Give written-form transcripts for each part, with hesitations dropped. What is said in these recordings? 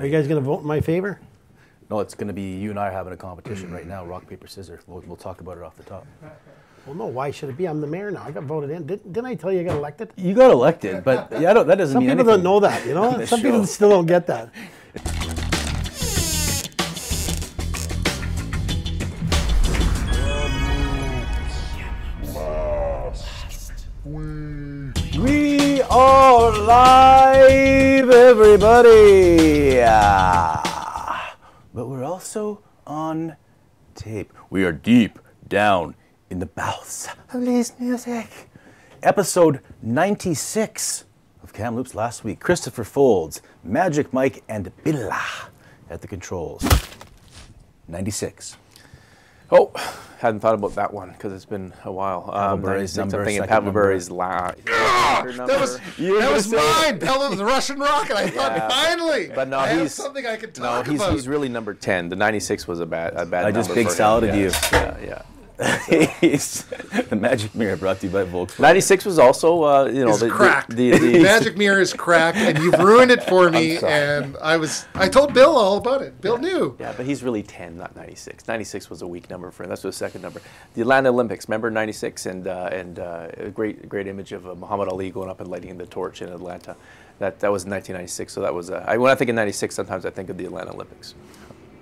Are you guys going to vote in my favor? No, it's going to be you and I are having a competition right now, rock, paper, scissors. We'll talk about it off the top. Well, no, why should it be? I'm the mayor now. I got voted in. Didn't I tell you I got elected? You got elected, but yeah, that doesn't mean anything. Some people don't know that, you know? Some people still don't get that. We are live, everybody! But we're also on tape. We are deep down in the bowels of this music. Episode 96 of Kamloops Last Week. Christopher Foulds, Magic Mike, and Billa at the controls. 96. Oh, hadn't thought about that one because it's been a while. Pavelbury's number, I'm thinking second Pavelbury's that was mine. Tell him the Russian Rocket. I thought finally. But no, I have something I could talk about. He's really number 10. The 96 was a bad number. I just big saladed you. Yeah. The Magic Mirror brought to you by Volkswagen. 96 was also, It's cracked. The Magic Mirror is cracked, and you've ruined it for me. And I told Bill all about it. Bill knew. Yeah, but he's really 10, not 96. 96 was a weak number for him. That's the second number. The Atlanta Olympics, remember 96, and a great image of Muhammad Ali going up and lighting the torch in Atlanta. That was in 1996. So that was when I think of 96, sometimes I think of the Atlanta Olympics.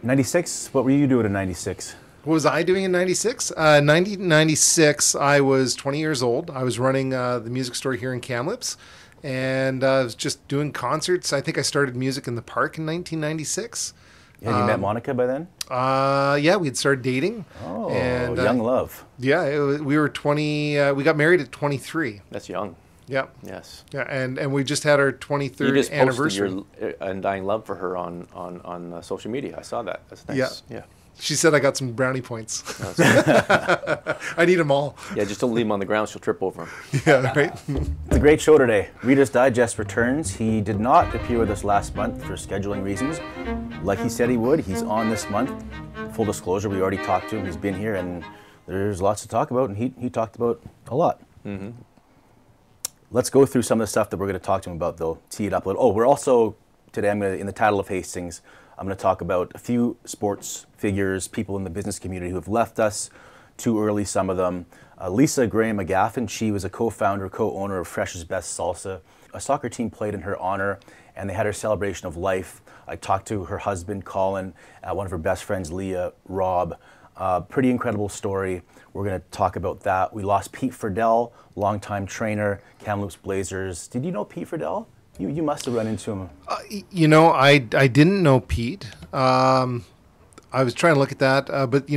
96. What were you doing in 96? What was I doing in 96? 1996, I was 20 years old. I was running the music store here in Kamloops, and I was just doing concerts. I think I started music in the park in 1996. Yeah, you met Monica by then? Yeah, we had started dating. Oh, and, young love. Yeah, we were 20. We got married at 23. That's young. Yeah. Yes. Yeah, and we just had our 23rd you just anniversary. Posted your undying love for her on social media. I saw that. That's nice. Yeah. She said I got some brownie points. I need them all. Yeah, just don't leave them on the ground. She'll trip over them. Yeah, right. It's a great show today. Reader's Digest returns. He did not appear with us last month for scheduling reasons. Like he said he would, he's on this month. Full disclosure, we already talked to him. He's been here, and there's lots to talk about, and he talked about a lot. Mm-hmm. Let's go through some of the stuff that we're going to talk to him about, though. Tee it up a little. Oh, we're also, today in the Tattle of Hastings, I'm going to talk about a few sports figures, people in the business community who have left us too early, some of them. Lisa Graham-McGaffin, she was a co-founder, co-owner of Fresh's Best Salsa. A soccer team played in her honor, and they had her celebration of life. I talked to her husband, Colin, one of her best friends, Leah, Rob. Pretty incredible story. We're going to talk about that. We lost Pete Friedel, longtime trainer, Kamloops Blazers. Did you know Pete Friedel? You must have run into him. I didn't know Pete. I was trying to look at that, but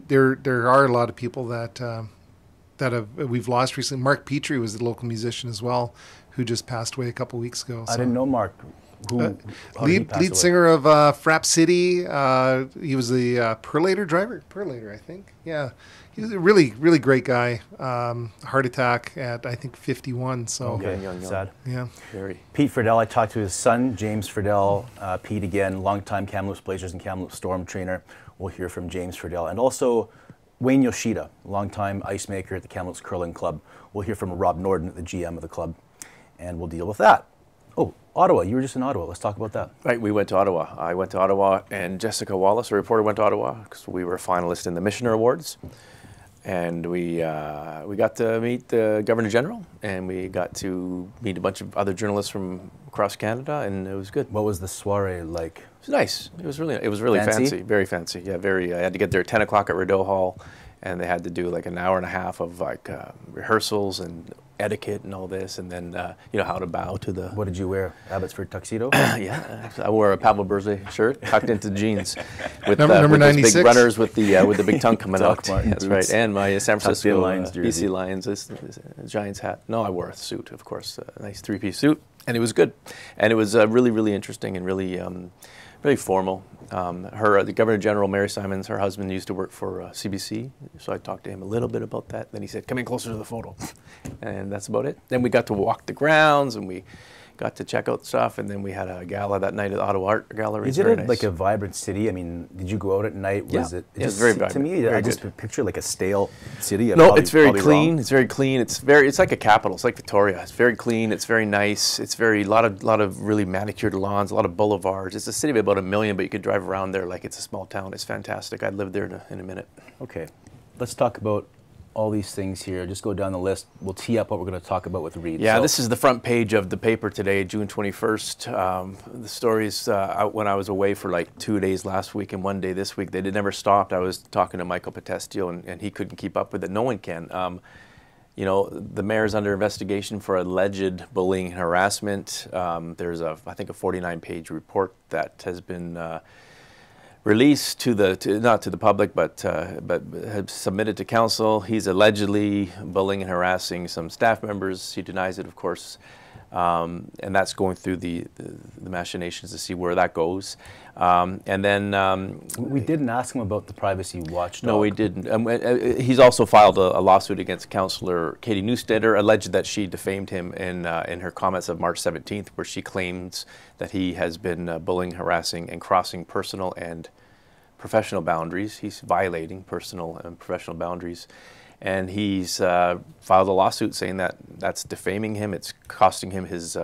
there are a lot of people that we've lost recently. Mark Petrie was the local musician as well, who just passed away a couple of weeks ago. So. I didn't know Mark. Lead singer of Frap City. He was the Perlator driver. Perlator, I think. Yeah. He was a really, really great guy. Heart attack at, I think, 51. So okay, young. Sad. Yeah. Very. Pete Friedel, I talked to his son, James Friedel. Pete, again, longtime Kamloops Blazers and Kamloops Storm trainer. We'll hear from James Friedel. And also Wayne Yoshida, longtime ice maker at the Kamloops Curling Club. We'll hear from Rob Norden, the GM of the club. And we'll deal with that. Oh, Ottawa. You were just in Ottawa. Let's talk about that. Right, we went to Ottawa. I went to Ottawa, and Jessica Wallace, a reporter, went to Ottawa because we were finalists in the Michener Awards. And we got to meet the Governor General, and we got to meet a bunch of other journalists from across Canada, and it was good. What was the soiree like? It was nice. It was really fancy, very fancy. Yeah, very. I had to get there at 10 o'clock at Rideau Hall, and they had to do like an hour and a half of like rehearsals and etiquette and all this, and then how to bow to the. What did you wear? Abbotsford tuxedo? Yeah, I wore a Pavel Burzy shirt tucked into jeans with number with those 96? big runners with the big tongue coming out. That's right, and my San Francisco Lions jersey. BC Lions Giants hat. No, I wore a suit, of course, a nice three-piece suit, and it was good, and it was really, really interesting and really formal. The Governor General, Mary Simons, her husband used to work for CBC, so I talked to him a little bit about that. Then he said, "Come in closer to the photo," and that's about it. Then we got to walk the grounds, and we got to check out stuff, and then we had a gala that night at the Ottawa Art Gallery. Is it like a vibrant city? I mean, did you go out at night? Was it? It's very vibrant. To me, I just picture like a stale city. No, it's very clean. It's very clean. It's like a capital. It's like Victoria. It's very clean. It's very nice. It's very lot of really manicured lawns, a lot of boulevards. It's a city of about 1 million, but you could drive around there like it's a small town. It's fantastic. I'd live there in a minute. Okay, let's talk about all these things here. Just go down the list. We'll tee up what we're going to talk about with Reid. Yeah, so this is the front page of the paper today, June 21st. The stories out when I was away for like 2 days last week and 1 day this week. They never stopped. I was talking to Michael Potestio, and he couldn't keep up with it. No one can. You know, the mayor's under investigation for alleged bullying and harassment. There's I think a 49-page report that has been released to not to the public, but have submitted to council. He's allegedly bullying and harassing some staff members. He denies it, of course, and that's going through the machinations to see where that goes. And then we didn't ask him about the privacy watchdog. No, we didn't. He's also filed a lawsuit against councillor Katie Neustaeter, alleged that she defamed him in her comments of March 17th, where she claims that he has been bullying, harassing, and crossing personal and professional boundaries. He's violating personal and professional boundaries. And he's filed a lawsuit saying that that's defaming him. It's costing him his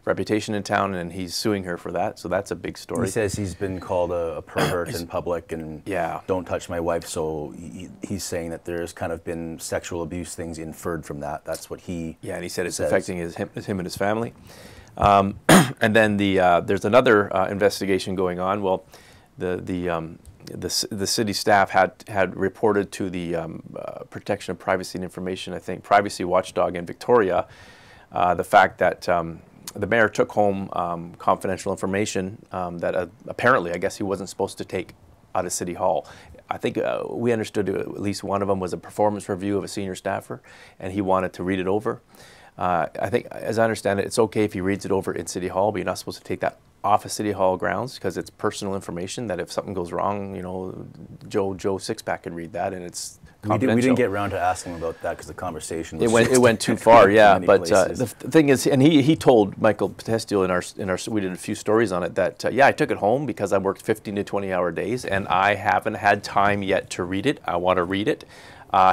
reputation in town, and he's suing her for that. So that's a big story. He says he's been called a pervert in public, and yeah, don't touch my wife. So he's saying that there's kind of been sexual abuse things inferred from that. That's what he and he said it's affecting him and his family. And then there's another investigation going on. Well, the city staff had reported to the Protection of Privacy and Information, I think, privacy watchdog in Victoria, the fact that the mayor took home confidential information that apparently, I guess, he wasn't supposed to take out of City Hall. I think we understood at least one of them was a performance review of a senior staffer, and he wanted to read it over. I think, as I understand it, it's okay if he reads it over in City Hall, but you're not supposed to take that off of City Hall grounds because it's personal information that if something goes wrong, you know, Joe Sixpack could read that, and it's confidential. We didn't get around to asking him about that because the conversation was it went too far, yeah. But the thing is, and he told Michael Potestio in our we did a few stories on it that yeah, I took it home because I worked 15 to 20-hour days and I haven't had time yet to read it. I want to read it.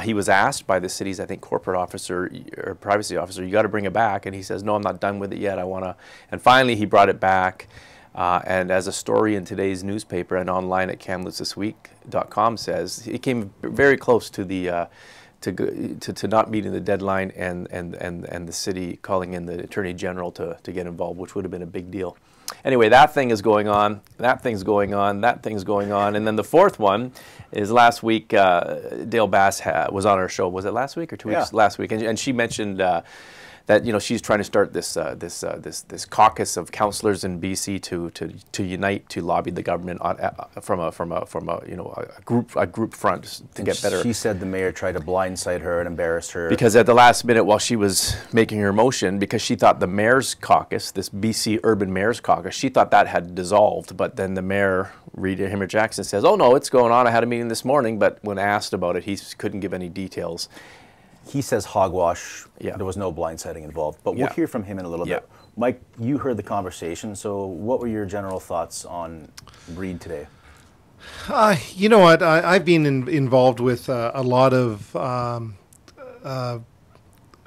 He was asked by the city's, I think, corporate officer or privacy officer, you got to bring it back. And he says, no, I'm not done with it yet. I want to. And finally, he brought it back. And as a story in today's newspaper and online at kamloopsthisweek.com says, he came very close to the to not meeting the deadline and the city calling in the Attorney General to get involved, which would have been a big deal. Anyway, that thing is going on, that thing's going on, that thing's going on. And then the fourth one is last week, Dale Bass was on our show. Was it last week or 2 weeks? Yeah. Last week. And she mentioned that, you know, she's trying to start this caucus of councillors in BC to unite to lobby the government from a you know a group front to get better. She said the mayor tried to blindside her and embarrass her because at the last minute while she was making her motion, because she thought the mayor's caucus, this BC Urban Mayor's Caucus, she thought that had dissolved. But then the mayor Reid Hamer-Jackson says, "Oh no, it's going on. I had a meeting this morning." But when asked about it, he couldn't give any details. He says hogwash, yeah. There was no blindsiding involved, but we'll hear from him in a little bit. Mike, you heard the conversation, so what were your general thoughts on Reid today? You know what, I've been involved with a lot of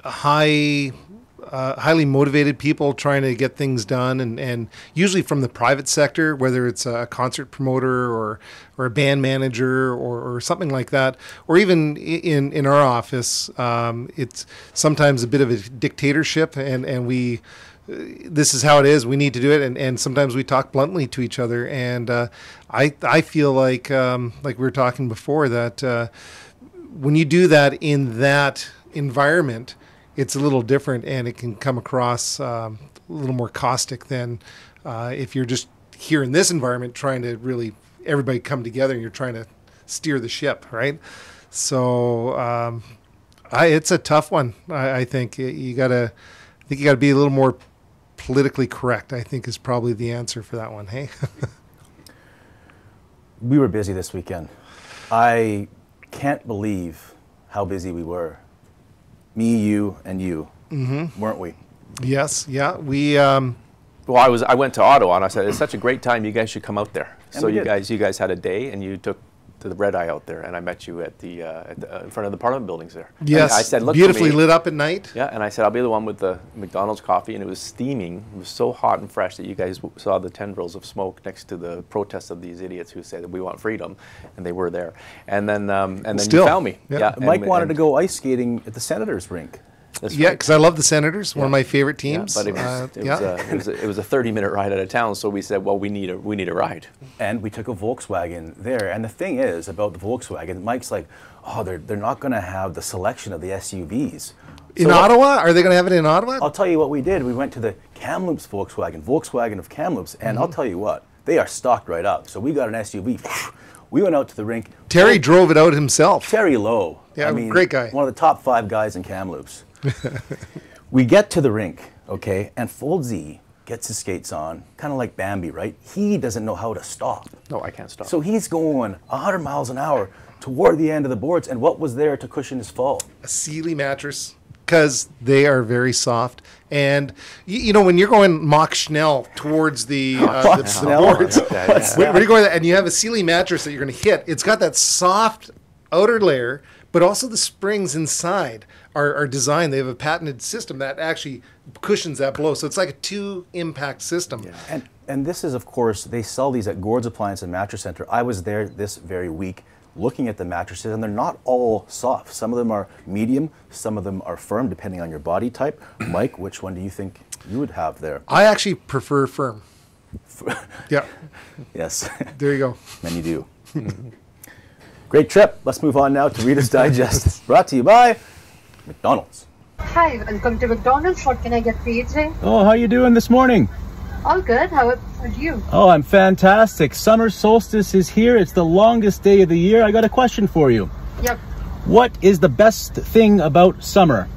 highly motivated people trying to get things done, and usually from the private sector, whether it's a concert promoter or a band manager or something like that, or even in our office, it's sometimes a bit of a dictatorship, and we this is how it is, we need to do it, and sometimes we talk bluntly to each other, and I feel like we were talking before, that when you do that in that environment, it's a little different, and it can come across a little more caustic than if you're just here in this environment trying to really everybody come together and you're trying to steer the ship, right? So it's a tough one. I think you gotta be a little more politically correct, I think, is probably the answer for that one. Hey, we were busy this weekend. I can't believe how busy we were. Me, you, and you, weren't we? Yes, yeah. We Well, I went to Ottawa and I said, it's such a great time, you guys should come out there. And So we you did. guys had a day and you took to the Red Eye out there, and I met you at the in front of the Parliament buildings there. yes, And I said, look for beautifully me. lit up at night. Yeah, and I said, I'll be the one with the McDonald's coffee, and it was steaming. It was so hot and fresh that you guys saw the tendrils of smoke next to the protests of these idiots who said that we want freedom, and they were there. And then Still, you found me. yeah. Mike wanted to go ice skating at the Senators rink. That's Yeah, right. because I love the Senators, one of my favorite Yeah, teams. but it was a 30-minute ride out of town, so we said, well, we need a ride. And we took a Volkswagen there. And the thing is about the Volkswagen, Mike's like, oh, they're not going to have the selection of the SUVs. In So Ottawa? Are they going to have it in Ottawa? I'll tell you what we did. We went to the Kamloops Volkswagen of Kamloops, and I'll tell you what, they are stocked right up. So we got an SUV. We went out to the rink. Terry drove it out himself. Terry Lowe. Yeah, great guy. One of the top 5 guys in Kamloops. We get to the rink, okay, and Fouldsy gets his skates on, kind of like Bambi, right? He doesn't know how to stop. No, I can't stop. So he's going 100 miles an hour toward the end of the boards, and what was there to cushion his fall? A Sealy mattress, because they are very soft. And, you know, when you're going Mach Schnell towards the Schnell? boards, when you're going, and you have a Sealy mattress that you're going to hit, it's got that soft outer layer, but also the springs inside are designed. They have a patented system that actually cushions that blow. So it's like a 2-impact system. Yeah. And this is, of course, they sell these at Gord's Appliance and Mattress Center. I was there this very week looking at the mattresses, and they're not all soft. Some of them are medium, some of them are firm, depending on your body type. Mike, which one do you think you would have there? I actually prefer firm. Yeah, Yes, there you go. and you do. Great trip. Let's move on now to Reader's Digest, brought to you by McDonald's. Hi, welcome to McDonald's. What can I get for you today? Oh, how you doing this morning? All good. How about you? Oh, I'm fantastic. Summer solstice is here. It's the longest day of the year. I got a question for you. Yep. What is the best thing about summer?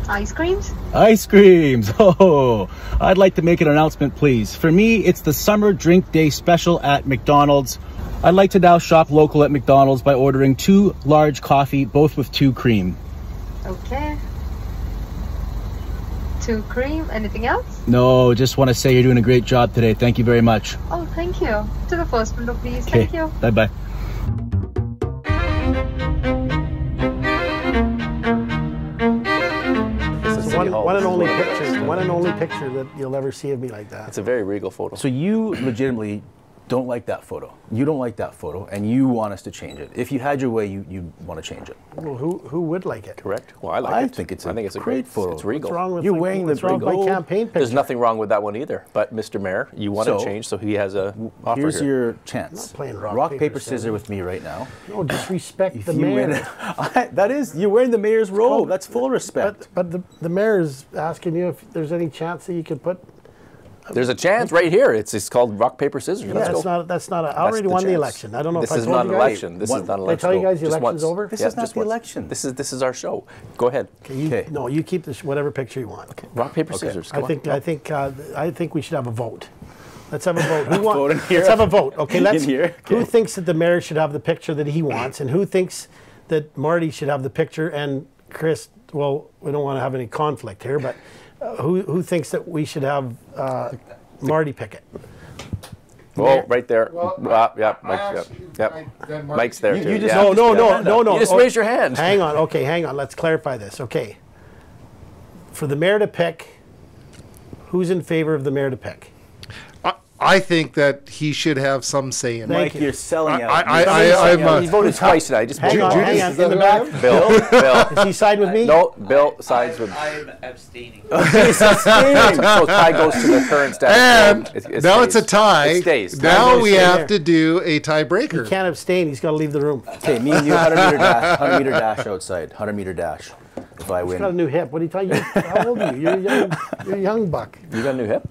Ice creams? Ice creams. Oh, I'd like to make an announcement, please. For me, it's the Summer Drink Day special at McDonald's. I'd like to now shop local at McDonald's by ordering 2 large coffee, both with 2 cream. Okay. 2 cream. Anything else? No, just want to say you're doing a great job today. Thank you very much. Oh, thank you. To the first window, please. Okay, Thank you. bye-bye. One and only picture that you'll ever see of me like that. It's a very regal photo. So you legitimately don't like that photo. You don't like that photo, and you want us to change it. If you had your way, you want to change it. Well, who would like it? Correct. Well, I like I it. think it's I a think it's a great photo. It's regal. What's wrong with You're wearing what's the wrong with my gold. campaign picture? There's nothing wrong with that one either. But Mr. Mayor, you want So, to change, so he has a offer Here's here. your chance. not playing rock, paper, paper, scissors with me right now. No, disrespect If the you mayor. win, that is, you're wearing the mayor's robe. That's full respect. But the mayor's asking you if there's any chance that you could put. There's a chance right here. It's called rock, paper, scissors. Yeah, Let's go. that's not. I already the won the chance. election. I don't know This if I is told not you an guys. election. This is not an Did I election. tell you guys the Just election's once. over? This Yeah, is not just the once. election. This is our show. Go ahead. Okay. No, you keep this whatever picture you want. Rock, paper, scissors. Come on. I think we should have a vote. Let's have a vote. Vote in here. Let's have a vote. Okay, let's. In here? Who Okay. thinks that the mayor should have the picture that he wants, and who thinks that Marty should have the picture? And Chris, well, we don't want to have any conflict here, but who thinks that we should have Marty pick it? Oh, right there. Yeah, Mike's, Mike's there too. you just- yeah. No. You just raise your hand. Hang on. Okay, hang on. Let's clarify this. Okay. For the mayor to pick, who's in favor of the mayor to pick? I think that he should have some say in it. Mike, you. you're selling out. I'm He voted twice today. Just Hang on, Judy. hang on. In the back. Bill. Is he side with me? No, Bill sides with. I'm abstaining. So tie goes to the current status. And quo. It now it's a stays. tie. It stays. Now we Stay have there. to do a tiebreaker. Can't abstain. He's got to leave the room. Okay, me and you, 100-meter dash, 100-meter dash outside, 100-meter dash. If I He's got a win, new hip. What do you tell you? How old are you? You're a young buck. You got a new hip?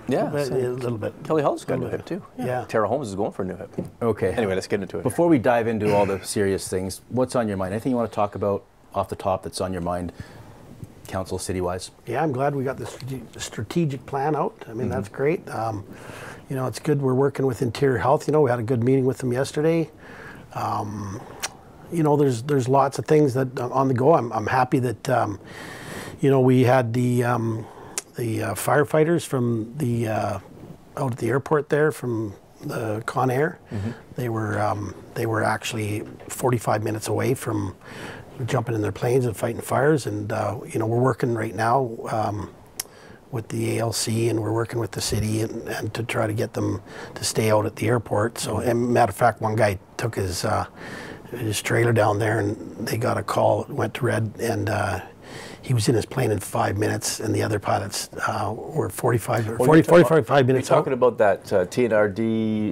Yeah. A little bit. Kelly Hall's got a new hip too. Yeah. Tara Holmes is going for a new hip. okay. Anyway, let's get into it. Before we dive into all the serious things, what's on your mind? Anything you want to talk about off the top that's on your mind, council, city-wise? Yeah, I'm glad we got this strategic plan out. I mean, that's great. You know, it's good we're working with Interior Health. You know, we had a good meeting with them yesterday. You know, there's lots of things that on the go. I'm happy that, we had the firefighters from the out at the airport there from the Con Air. They were actually 45 minutes away from jumping in their planes and fighting fires. And we're working right now with the ALC, and we're working with the city and to try to get them to stay out at the airport. So, and matter of fact, one guy took his trailer down there, and they got a call. It went to red, and he was in his plane in 5 minutes, and the other pilots were 45 minutes You're talking out. about that TNRD,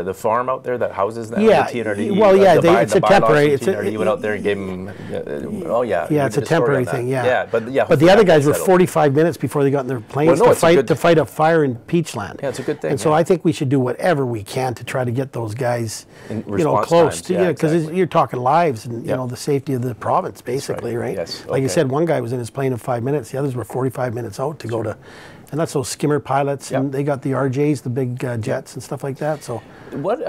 the farm out there that houses them? Yeah, The TNRD, well, yeah, the it's a bylaws temporary. from TNRD went out there and gave them, Yeah, it's a temporary thing. Yeah, but the other guys were 45 minutes before they got in their planes Well, no, to fight a fire in Peachland. Yeah, it's a good thing. And so I think we should do whatever we can to try to get those guys, In response close times, to yeah, because exactly. you're talking lives and Yeah. the safety of the province, basically, right? Yes, Like you okay. said, one guy was in his plane in 5 minutes. The others were 45 minutes out to go to, and that's those skimmer pilots, and Yep. they got the RJs, the big jets and stuff like that. So. What,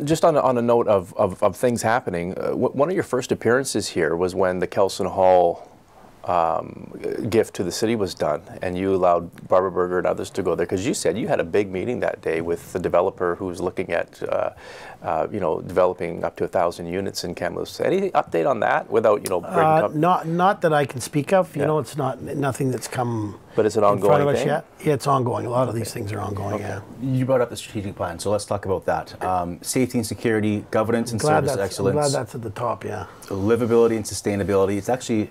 just on a note of things happening, one of your first appearances here was when the Kelson Hall gift to the city was done, and you allowed Barbara Berger and others to go there, because you said you had a big meeting that day with the developer who was looking at, developing up to 1,000 units in Kamloops. Any update on that without, bringing up? Not that I can speak of. Yeah. It's nothing that's come. But it's an in front of ongoing us thing? yet. Yeah, it's ongoing. A lot of these things are ongoing. Yeah. You brought up the strategic plan, so let's talk about that. Safety and security, governance and service I'm excellence, glad that's at the top. Yeah. livability and sustainability. It's actually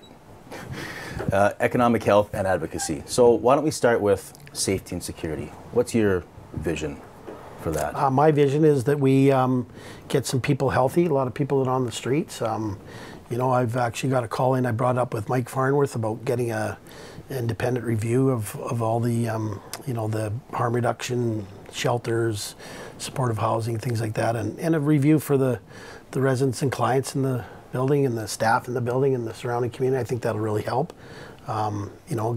economic health and advocacy. So why don't we start with safety and security? What's your vision for that? My vision is that we get some people healthy. A lot of people that are on the streets. I've actually got a call in. I brought up with Mike Farnworth about getting a independent review of all the the harm reduction shelters, supportive housing, things like that, and a review for the residents and clients in the building and the staff in the building and the surrounding community. I think that'll really help.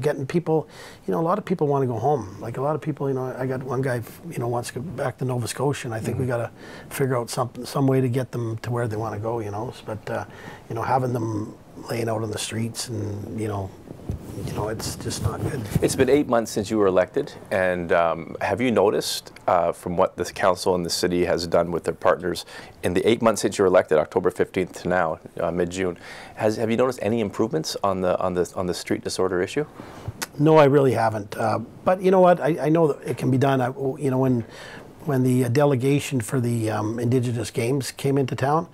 Getting people, a lot of people want to go home. Like a lot of people, I got one guy, wants to go back to Nova Scotia, and I think we got to figure out some way to get them to where they want to go, But, having them laying out on the streets and, it's just not good. It's been 8 months since you were elected, and have you noticed from what the council and the city has done with their partners in the 8 months since you were elected, October 15th to now, mid-June, have you noticed any improvements on the street disorder issue? No, I really haven't. But you know what? I know that it can be done. When the delegation for the Indigenous Games came into town,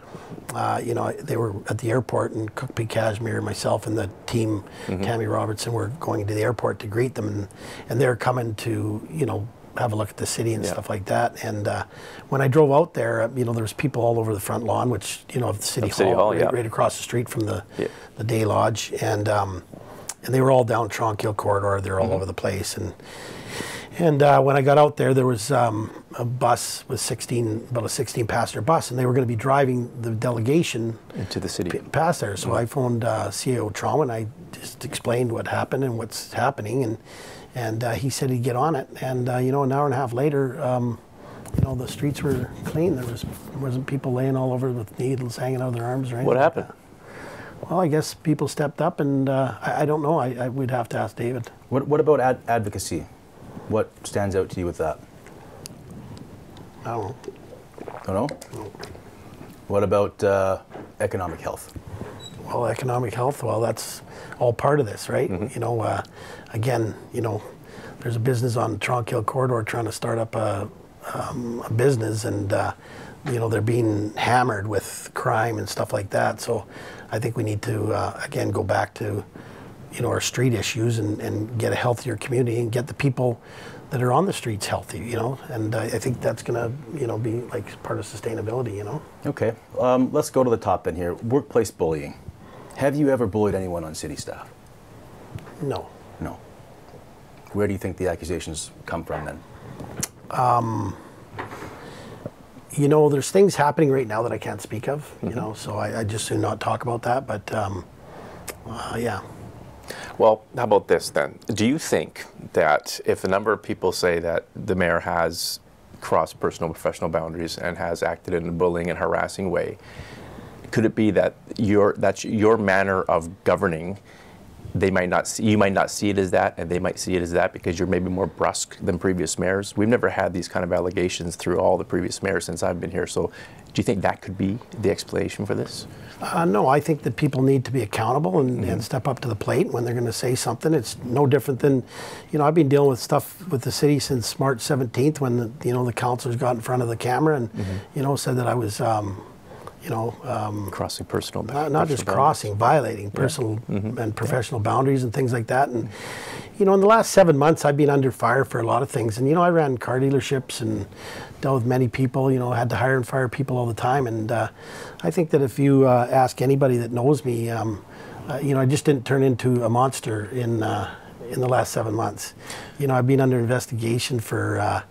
they were at the airport, and Cook P. Cashmere, myself, and the team, Tammy Robertson, were going to the airport to greet them, and they're coming to, have a look at the city and stuff like that. And when I drove out there, there was people all over the front lawn, which, of the City Hall, right across the street from the Day Lodge, and they were all down Tronquil Corridor. They're all over the place, and when I got out there, there was a bus with about a 16-passenger bus, and they were going to be driving the delegation into the city past there. So I phoned CAO Trauma, and I just explained what happened and what's happening, and he said he'd get on it. And an hour and a half later, the streets were clean. There wasn't people laying all over with needles hanging out of their arms or anything. What happened? Well, I guess people stepped up, and I don't know. We'd have to ask David. What about advocacy? What stands out to you with that? I don't know. Don't know? No. What about economic health? Well, economic health, that's all part of this, right? Again, there's a business on the Tronquil Corridor trying to start up a business, and they're being hammered with crime and stuff like that. So I think we need to, again, go back to, our street issues and get a healthier community and get the people that are on the streets healthy, and I think that's going to, be like part of sustainability, Okay, let's go to the top then here. Workplace bullying. Have you ever bullied anyone on city staff? No. No. Where do you think the accusations come from then? There's things happening right now that I can't speak of, so I just do not talk about that, but yeah. Well, how about this then? Do you think that if a number of people say that the mayor has crossed personal and professional boundaries and has acted in a bullying and harassing way, could it be that that's your manner of governing? They might not see, you might not see it as that, and they might see it as that because you're maybe more brusque than previous mayors. We've never had these kind of allegations through all the previous mayors since I've been here. So, do you think that could be the explanation for this? No, I think that people need to be accountable and step up to the plate when they're going to say something. It's no different than, I've been dealing with stuff with the city since March 17th when the councillors got in front of the camera and said that I was. Crossing personal not just crossing, violating personal and professional boundaries and things like that. And in the last 7 months, I've been under fire for a lot of things. And I ran car dealerships and dealt with many people. Had to hire and fire people all the time. And I think that if you ask anybody that knows me, I just didn't turn into a monster in the last 7 months. I've been under investigation for.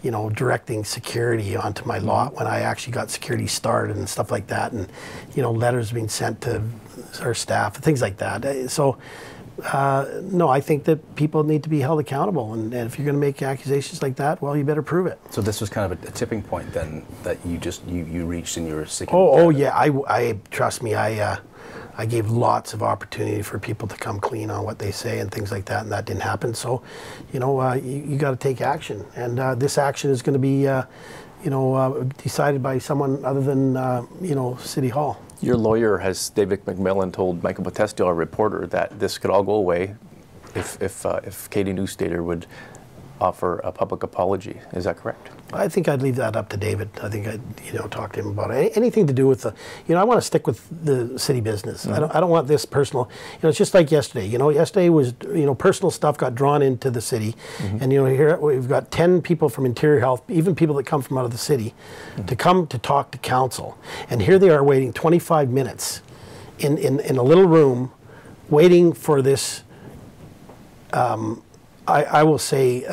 Directing security onto my lot when I actually got security started and stuff like that, and letters being sent to our staff, things like that. So, no, I think that people need to be held accountable, and if you're going to make accusations like that, well, you better prove it. So this was kind of a tipping point then that you reached in your seeking. Oh yeah, I trust me, I gave lots of opportunity for people to come clean on what they say and things like that, and that didn't happen. So, you got to take action, and this action is going to be, decided by someone other than, City Hall. Your lawyer has, David McMillan, told Michael Potestio, a reporter, that this could all go away if Katie Neustaeter would offer a public apology. Is that correct? I think I'd leave that up to David. I think I'd talk to him about it. Anything to do with the, I want to stick with the city business. I don't want this personal. It's just like yesterday. Yesterday was personal stuff got drawn into the city, and here we've got 10 people from Interior Health, even people that come from out of the city, to come to talk to council, and here they are waiting 25 minutes in a little room, waiting for this. I will say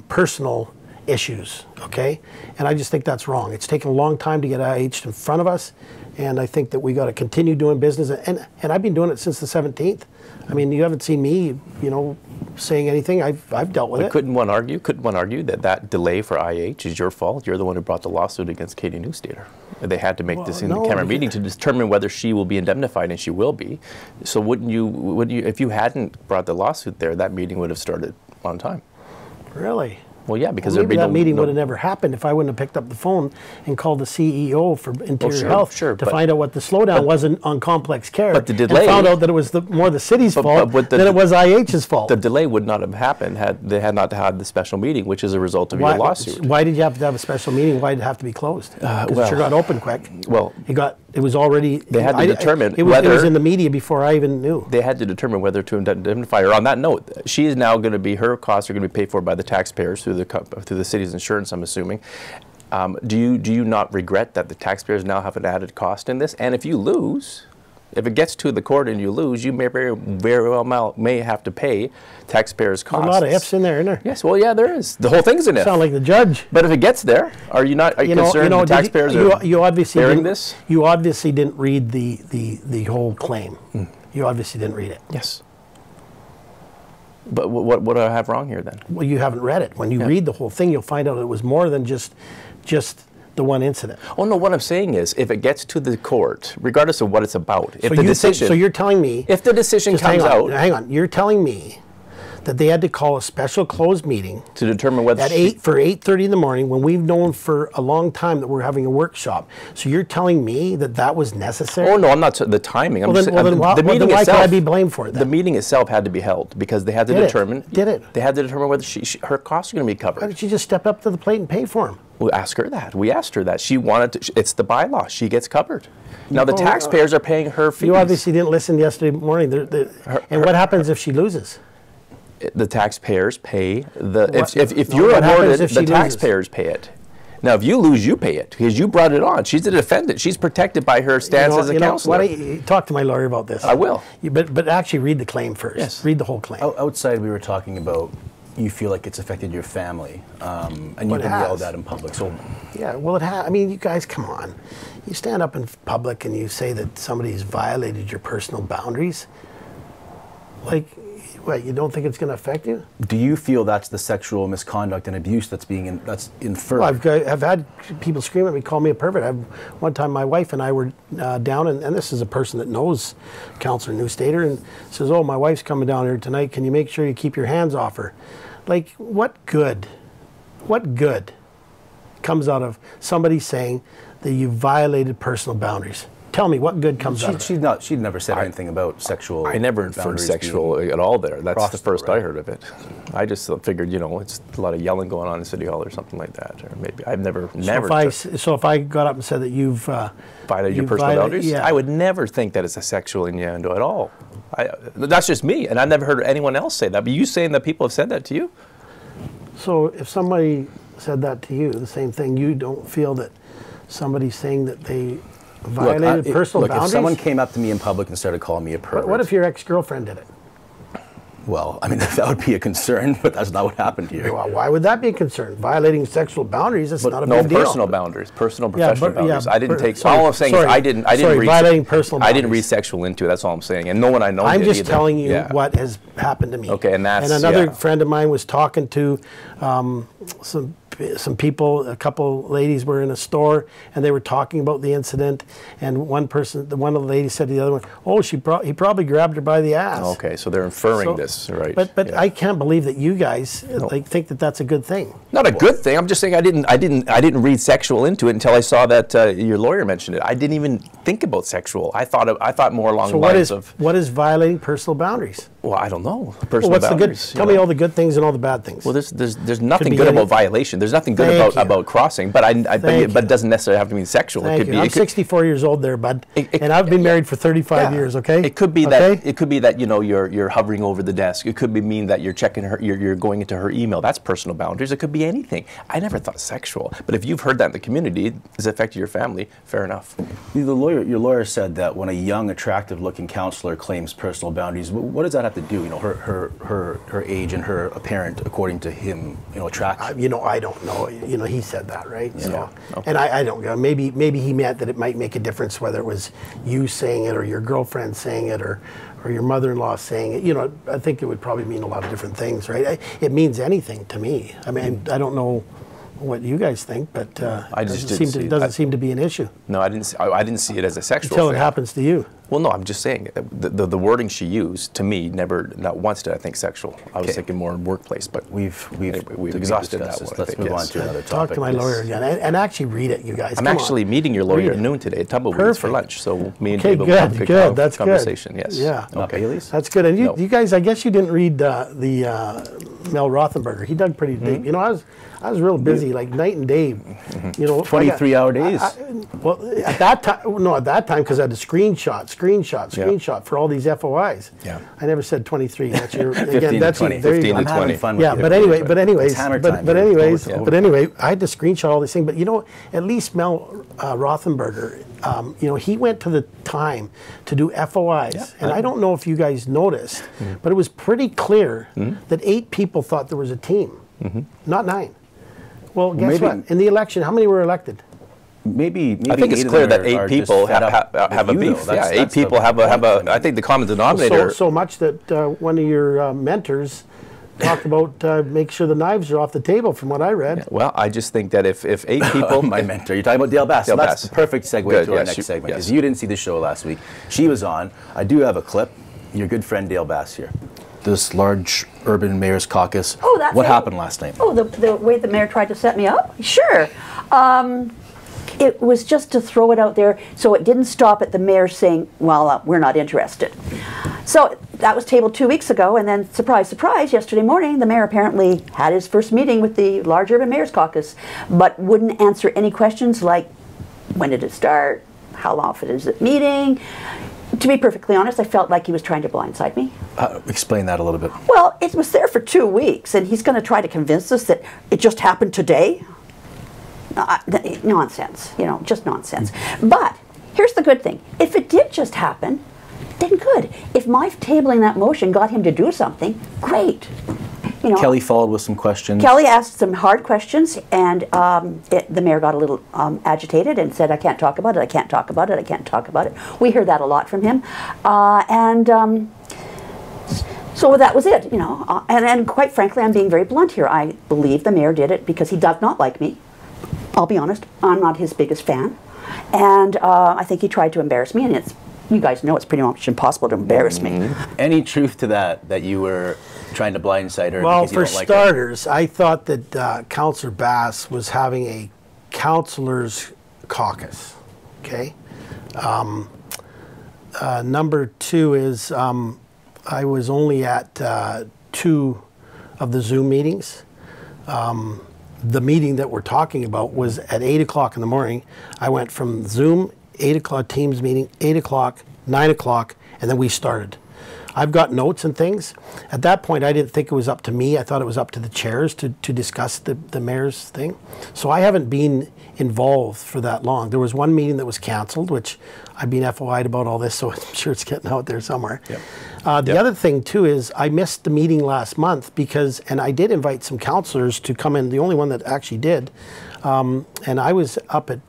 personal issues, okay? And I just think that's wrong. It's taken a long time to get IH in front of us, and I think that we got to continue doing business. And I've been doing it since the 17th. I mean, you haven't seen me, saying anything. I've dealt with it. Couldn't one argue that delay for IH is your fault? You're the one who brought the lawsuit against Katie Neustaeter. They had to make this in the camera meeting to determine whether she will be indemnified, and she will be. So wouldn't you, if you hadn't brought the lawsuit there, that meeting would have started on time? Really? Well, yeah, because maybe that meeting would have never happened if I wouldn't have picked up the phone and called the CEO for Interior Health to find out what the slowdown was on complex care. But the delay, and found out that it was more the city's fault than it was IH's fault. The delay would not have happened had they had not had the special meeting, which is a result of your lawsuit. Why did you have to have a special meeting? Why did it have to be closed? Because it sure got open quick. Well, it was already. They had to determine whether it was in the media before I even knew. They had to determine whether to indemnify her. On that note, she is now going to be, her costs are going to be paid for by the taxpayers through the city's insurance, I'm assuming. Do you not regret that the taxpayers now have an added cost in this? And if you lose, if it gets to the court and you lose, you may very well may have to pay taxpayers' costs. There's a lot of ifs in there, isn't there? Yes, well, yeah, there is. The whole thing's an if. Sound like the judge. But if it gets there, are you concerned the taxpayers are bearing this? You obviously didn't read the whole claim. You obviously didn't read it. Yes. But what do I have wrong here then? Well, you haven't read it. When you read the whole thing, you'll find out it was more than just the one incident. Oh no, what I'm saying is, if it gets to the court, regardless of what it's about, so you're telling me, if the decision comes out, hang on, you're telling me that they had to call a special closed meeting to determine whether at 8:30 in the morning, when we've known for a long time that we're having a workshop. So you're telling me that was necessary? Oh no, I'm not. The timing. Well, then why can I be blamed for it then? The meeting itself had to be held because they had to determine. Did it? They had to determine whether her costs are going to be covered. Why did she just step up to the plate and pay for them? We asked her that. We asked her that. She wanted to. It's the bylaw. She gets covered. Now the taxpayers are paying her fees. You obviously didn't listen yesterday morning. And what happens if she loses? The taxpayers pay the. If you're awarded, the taxpayers pay it. Now, if you lose, you pay it because you brought it on. She's a defendant. She's protected by her stance as a councillor. Why don't you talk to my lawyer about this? I will. But actually read the claim first. Yes. Read the whole claim. Outside, we were talking about you feel like it's affected your family, and you've been yelled at in public. So, yeah, well, it has. I mean, you guys, come on. You stand up in public and you say that somebody's violated your personal boundaries. Like, what, you don't think it's going to affect you? Do you feel that's the sexual misconduct and abuse that's being that's inferred? Well, I've had people scream at me, call me a pervert. One time my wife and I were down, and this is a person that knows Councillor Neustaeter, and says, oh, my wife's coming down here tonight. Can you make sure you keep your hands off her? Like, what good comes out of somebody saying that you violated personal boundaries? Tell me, what good comes out of it? She'd never said anything about sexual. I never inferred sexual at all there. That's the first right? I heard of it. I just figured, it's a lot of yelling going on in City Hall or something like that. Or maybe I've never. So if I got up and said that you've violated your personal boundaries, yeah. I would never think that it's a sexual innuendo at all. That's just me, and I've never heard anyone else say that. But you saying that people have said that to you? So if somebody said that to you, the same thing, you don't feel that somebody's saying that they violated personal boundaries? If someone came up to me in public and started calling me a pervert. What if your ex-girlfriend did it? Well, I mean, that would be a concern, but that's not what happened here. Well, why would that be a concern? Violating sexual boundaries, that's not a big deal. No, personal boundaries, personal professional boundaries. I didn't take, sorry, all I'm saying is I didn't read, violating personal boundaries. I didn't read sexual into it, that's all I'm saying, and no one I know I'm did just either. telling you what has happened to me. Okay, and that's, another friend of mine was talking to some people, a couple ladies were in a store and they were talking about the incident, and one of the ladies said to the other one, oh, he probably grabbed her by the ass. Okay, so they're inferring this, right? But I can't believe that you guys think that that's a good thing. Not a good thing. I'm just saying I didn't read sexual into it until I saw that your lawyer mentioned it. I didn't even think about sexual. I thought more along the lines of what is violating personal boundaries? Well, I don't know. Personal boundaries. Tell me all the good things and all the bad things. Well, there's nothing good about violation. There's nothing good about crossing, but it doesn't necessarily have to mean sexual. It could be. I'm 64 years old there, bud, and I've been married for 35 years. Okay. It could be that. It could be that you're hovering over the desk. It could mean that you're checking her. You're going into her email. That's personal boundaries. It could be anything. I never thought sexual, but if you've heard that in the community, it's affected your family. Fair enough. Your lawyer said that when a young, attractive-looking counselor claims personal boundaries, what does that have to do? Her age and her apparent, according to him, attraction. I don't know. He said that, right? Yeah. So, okay. And I don't know. Maybe he meant that it might make a difference whether it was you saying it or your girlfriend saying it or your mother-in-law saying it. I think it would probably mean a lot of different things, right? It means anything to me. I mean, I don't know what you guys think, but it doesn't seem to be an issue. No, I didn't see it as a sexual until thing. it happens to you. Well, no, I'm just saying the wording she used to me not once did I think sexual. I was thinking more workplace, but we've exhausted that one. Let's move on to another topic. Talk to my lawyer again and actually read it, you guys. I'm actually meeting your lawyer at noon today at Tumbleweeds for lunch, so me and Dave will have a good conversation. Yes. Yeah. Okay. That's good. And you guys, I guess you didn't read the Mel Rothenberger. He dug pretty deep. I was real busy, like night and day. 23-hour days. Well, at that time, because I had a screenshot for all these FOIs. Yeah. I never said 23. That's your 15 to 20. 15 to 20. Fun yeah, with but anyways, I had to screenshot all these things. But at least Mel Rothenberger, he went to the time to do FOIs, and I don't know if you guys noticed, but it was pretty clear that 8 people thought there was a team, not 9. Well, guess what? In the election, how many were elected? Maybe I think it's clear that 8 people have a beef. Yeah, 8 people have a. I think the common denominator. So much that one of your mentors talked about make sure the knives are off the table, from what I read. Yeah, well, I just think that if 8 people, my mentor, you're talking about Dale Bass. That's the perfect segue to our next segment, because you didn't see the show last week. She was on. I do have a clip. Your good friend Dale Bass here. This large urban mayor's caucus. Oh, that's what happened last night? Oh, the way the mayor tried to set me up? Sure. It was just to throw it out there, so it didn't stop at the mayor saying, well, we're not interested. So that was tabled 2 weeks ago, and then surprise, surprise, yesterday morning the mayor apparently had his first meeting with the large urban mayor's caucus, but wouldn't answer any questions like, when did it start? How often is it meeting? To be perfectly honest, I felt like he was trying to blindside me. Explain that a little bit. Well, it was there for 2 weeks, and he's going to try to convince us that it just happened today. Nonsense, just nonsense. But here's the good thing. If it did just happen, then good. If my tabling that motion got him to do something, great. Kelly followed with some questions. Kelly asked some hard questions, and the mayor got a little agitated and said, I can't talk about it, I can't talk about it, I can't talk about it. We hear that a lot from him. So that was it, and quite frankly, I'm being very blunt here. I believe the mayor did it because he does not like me. I'll be honest, I'm not his biggest fan. And I think he tried to embarrass me, and you guys know it's pretty much impossible to embarrass me. Any truth to that you were trying to blindside her? Well, because you for don't like starters, I thought that Councillor Bass was having a councillors caucus, okay? Number two is I was only at 2 of the Zoom meetings. The meeting that we're talking about was at 8 o'clock in the morning. I went from Zoom, 8 o'clock Teams meeting, 8 o'clock, 9 o'clock, and then we started. I've got notes and things. At that point, I didn't think it was up to me. I thought it was up to the chairs to discuss the mayor's thing. So I haven't been involved for that long. There was one meeting that was canceled, which I've been FOI'd about all this, so I'm sure it's getting out there somewhere. Yep. The other thing too is I missed the meeting last month and I did invite some councillors to come in, the only one that actually did, and I was up at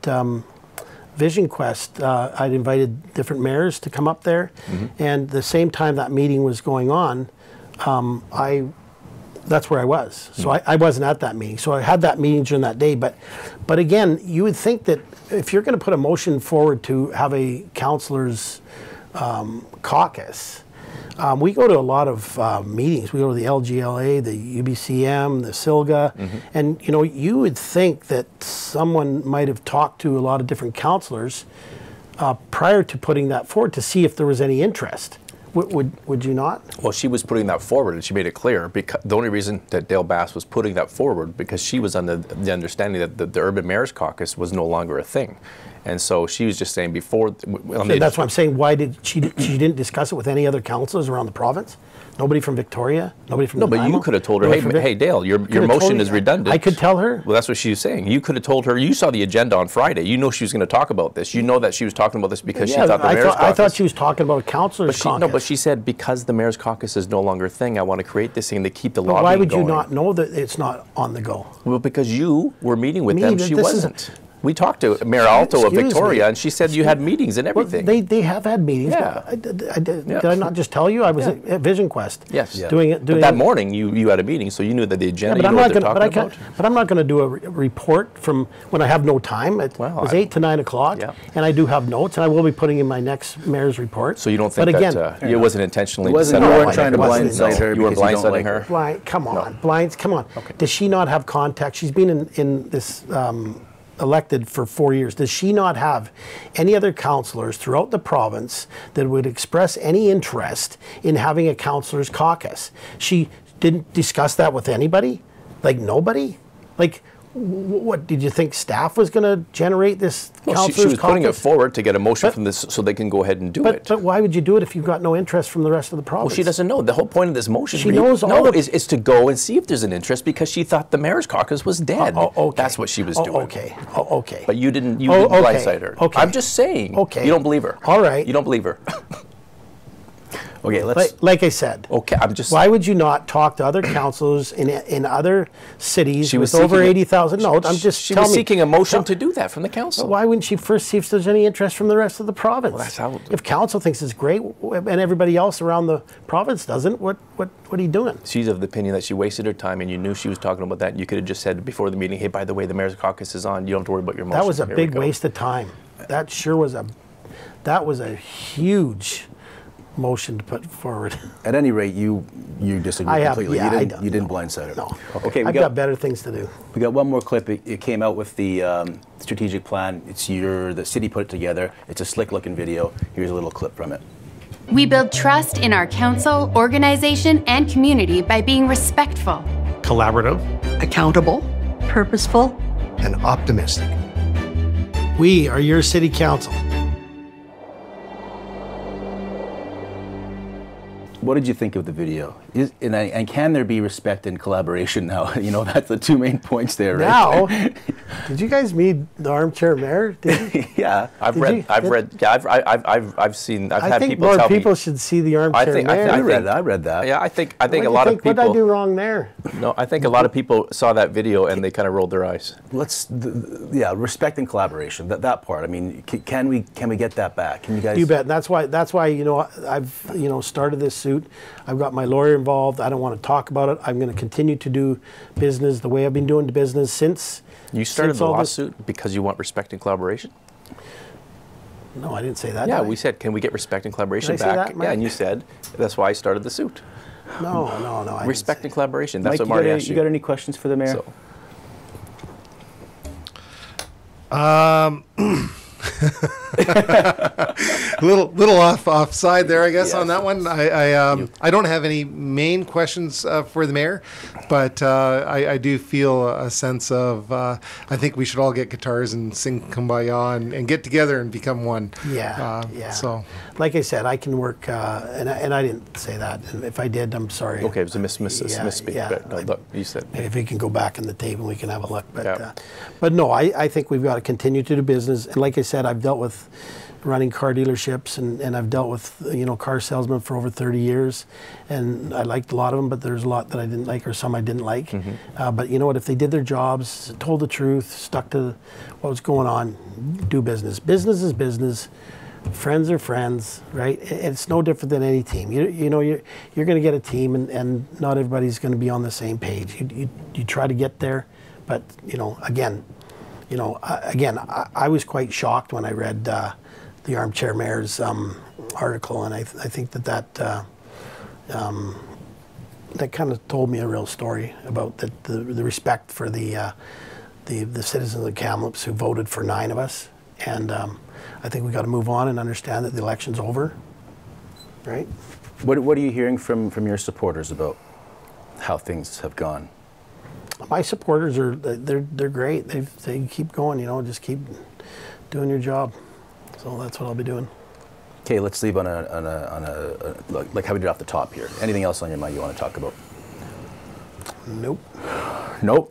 Vision Quest. I'd invited different mayors to come up there, and the same time that meeting was going on, that's where I was. So I wasn't at that meeting. So I had that meeting during that day. But again, you would think that if you're going to put a motion forward to have a councillors caucus, we go to a lot of meetings. We go to the LGLA, the UBCM, the SILGA, and you would think that someone might have talked to a lot of different councillors prior to putting that forward to see if there was any interest. Would you not? Well, she was putting that forward, and she made it clear. Because the only reason that Dale Bass was putting that forward because she was under the understanding that the Urban Mayors Caucus was no longer a thing. And so she was just saying before. So that's what I'm saying. Why did she didn't discuss it with any other councillors around the province? Nobody from Victoria? Nobody from Nanaimo? But you could have told her, hey Dale, your motion is redundant. I could tell her? Well, that's what she was saying. You could have told her, you saw the agenda on Friday. You know she was going to talk about this. You know that she was talking about this because she thought the Mayor's Caucus. I thought she was talking about councillors' caucus. No, but she said because the Mayor's Caucus is no longer a thing, I want to create this thing to keep the lobbying going. Why would you not know that it's not on the go? Well, because you were meeting with them. She wasn't. We talked to Mayor Alto of Victoria, and she said you had meetings and everything. Well, they have had meetings. Yeah. Did I not just tell you? I was at Vision Quest. Yes. Doing it. But that morning, you had a meeting, so you knew that the agenda. But I'm not going to do a report from when I have no time. It was 8 to 9 o'clock, and I do have notes, and I will be putting in my next mayor's report. So you don't think that it wasn't intentionally? You weren't trying to blindside her. You were blindsiding her. Come on. Okay. Does she not have contact? She's been in this. Elected for 4 years. Does she not have any other councillors throughout the province that would express any interest in having a councillors caucus? She didn't discuss that with anybody? Like nobody? Like what, did you think staff was going to generate this councillors she was putting it forward to get a motion from this so they can go ahead and do it. But why would you do it if you've got no interest from the rest of the province? Well, she doesn't know. The whole point of this motion is to go and see if there's an interest because she thought the Mayor's Caucus was dead. Okay. That's what she was doing. Okay. But you didn't blindside her. Okay. I'm just saying. Okay. You don't believe her. All right. You don't believe her. Okay, let's. Like I said. Okay, I'm just. Why would you not talk to other councillors in other cities with over 80,000? No, I'm just. She was seeking a motion to do that from the council. Why wouldn't she first see if there's any interest from the rest of the province? Well, that's how. If council thinks it's great and everybody else around the province doesn't, what are you doing? She's of the opinion that she wasted her time, and you knew she was talking about that. You could have just said before the meeting, "Hey, by the way, the Mayor's Caucus is on. You don't have to worry about your motion." That was a big waste of time. That sure was a huge motion to put forward. At any rate, you disagree completely. You didn't blindside her. No. Okay, I've got better things to do. We got one more clip. It came out with the strategic plan. It's the city put it together. It's a slick looking video. Here's a little clip from it. We build trust in our council, organization, and community by being respectful, collaborative, accountable, purposeful, and optimistic. We are your city council. What did you think of the video? And can there be respect and collaboration now? You know, that's the two main points there, right? Now, did you guys meet the armchair mayor? Yeah, I've seen. I've had people more tell me. people should see the armchair mayor. I read that. Yeah, I think a lot of people. What did I do wrong there? No, I think a lot of people saw that video and they kind of rolled their eyes. Respect and collaboration. That part. I mean, can we get that back? Can you guys? You bet. That's why I've started this suit. suit. I've got my lawyer involved. I don't want to talk about it. I'm going to continue to do business the way I've been doing business since. You started the lawsuit because you want respect and collaboration? No, I didn't say that. Yeah, we said, can we get respect and collaboration back? Yeah, and you said, that's why I started the suit. No. Respect and collaboration. That's Mike, what Marty asked you got any questions for the mayor? little offside there, I guess, on that one. I don't have any main questions for the mayor, but I do feel a sense of I think we should all get guitars and sing Kumbaya and get together and become one. Yeah. So, like I said, I can work, and I didn't say that. And if I did, I'm sorry. Okay, it was a misspeak. Yeah, But no, look, you said. If we can go back in the tape and we can have a look. But no, I think we've got to continue to do business. And like I said, I've dealt with running car dealerships and I've dealt with car salesmen for over 30 years, and I liked a lot of them, but there's a lot that I didn't like, or some I didn't like. But you know what, if they did their jobs, told the truth, stuck to what was going on, do business. Business is business. Friends are friends, right? It's no different than any team. You're going to get a team, and not everybody's going to be on the same page. You try to get there, but again, I was quite shocked when I read the Armchair Mayor's article, and I think that kind of told me a real story about the respect for the citizens of Kamloops who voted for 9 of us, and I think we got to move on and understand that the election's over, right? What are you hearing from your supporters about how things have gone? My supporters they're great. They keep going, just keep doing your job. So that's what I'll be doing. Okay, let's leave on a like how we did off the top here. Anything else on your mind you want to talk about? Nope.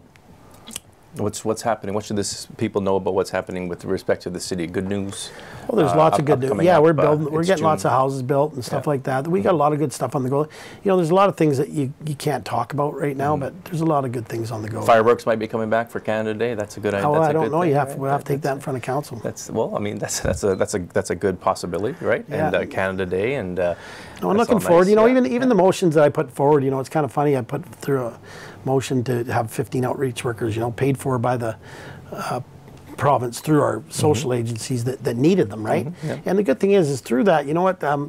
What's happening? What should people know about what's happening with respect to the city? Good news? Well, there's lots of good news. Yeah, we're building. We're getting June. Lots of houses built and stuff like that. We got a lot of good stuff on the go. There's a lot of things that you can't talk about right now, but there's a lot of good things on the go. Fireworks might be coming back for Canada Day. That's a good idea. Oh, I don't know. We'll have to take that in front of council. That's a good possibility, right? Yeah. And Canada Day and. I'm looking forward. Even the motions that I put forward. It's kind of funny. I put through a motion to have 15 outreach workers, paid for by the province through our social agencies that needed them, right? And the good thing is through that,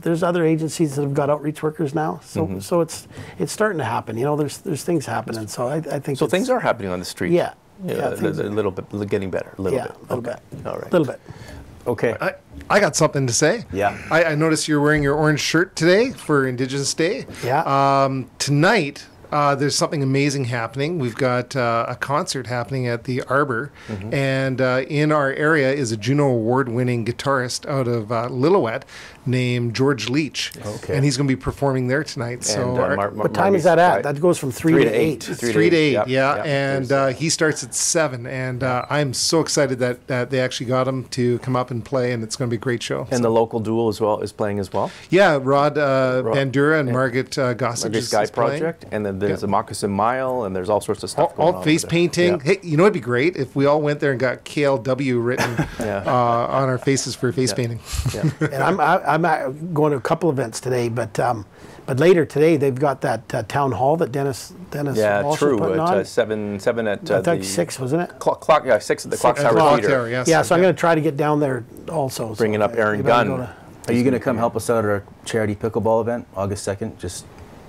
there's other agencies that have got outreach workers now, so it's starting to happen. There's things happening, so I think so. Things are happening on the street. Yeah, a little bit, getting better. A little bit. All right. A little bit. Okay. I got something to say. Yeah. I noticed you're wearing your orange shirt today for Indigenous Day. Yeah. Tonight, there's something amazing happening. We've got a concert happening at the Arbor, and in our area is a Juno Award-winning guitarist out of Lillooet named George Leach. Okay. And he's going to be performing there tonight. So, what time is that at? That goes from 3 to 8. 3 to 8, yeah. And he starts at 7. And I'm so excited that they actually got him to come up and play, and it's going to be a great show. And the local duo as well is playing as well? Yeah, Rod Bandura and Margaret Gossage is Sky playing. Project, and then there's a Moccasin Mile, and there's all sorts of stuff going on. All face painting. Hey, it'd be great if we all went there and got KLW written on our faces for face painting. And I'm going to a couple events today, but later today they've got that town hall that Dennis Walsh is putting on. At 7 at I think 6, wasn't it? Clock 6 at the Clock Tower Theater. Yes. So I'm going to try to get down there also. Bringing up Aaron Gunn. Are you going to come help us out at our charity pickleball event, August 2nd? Just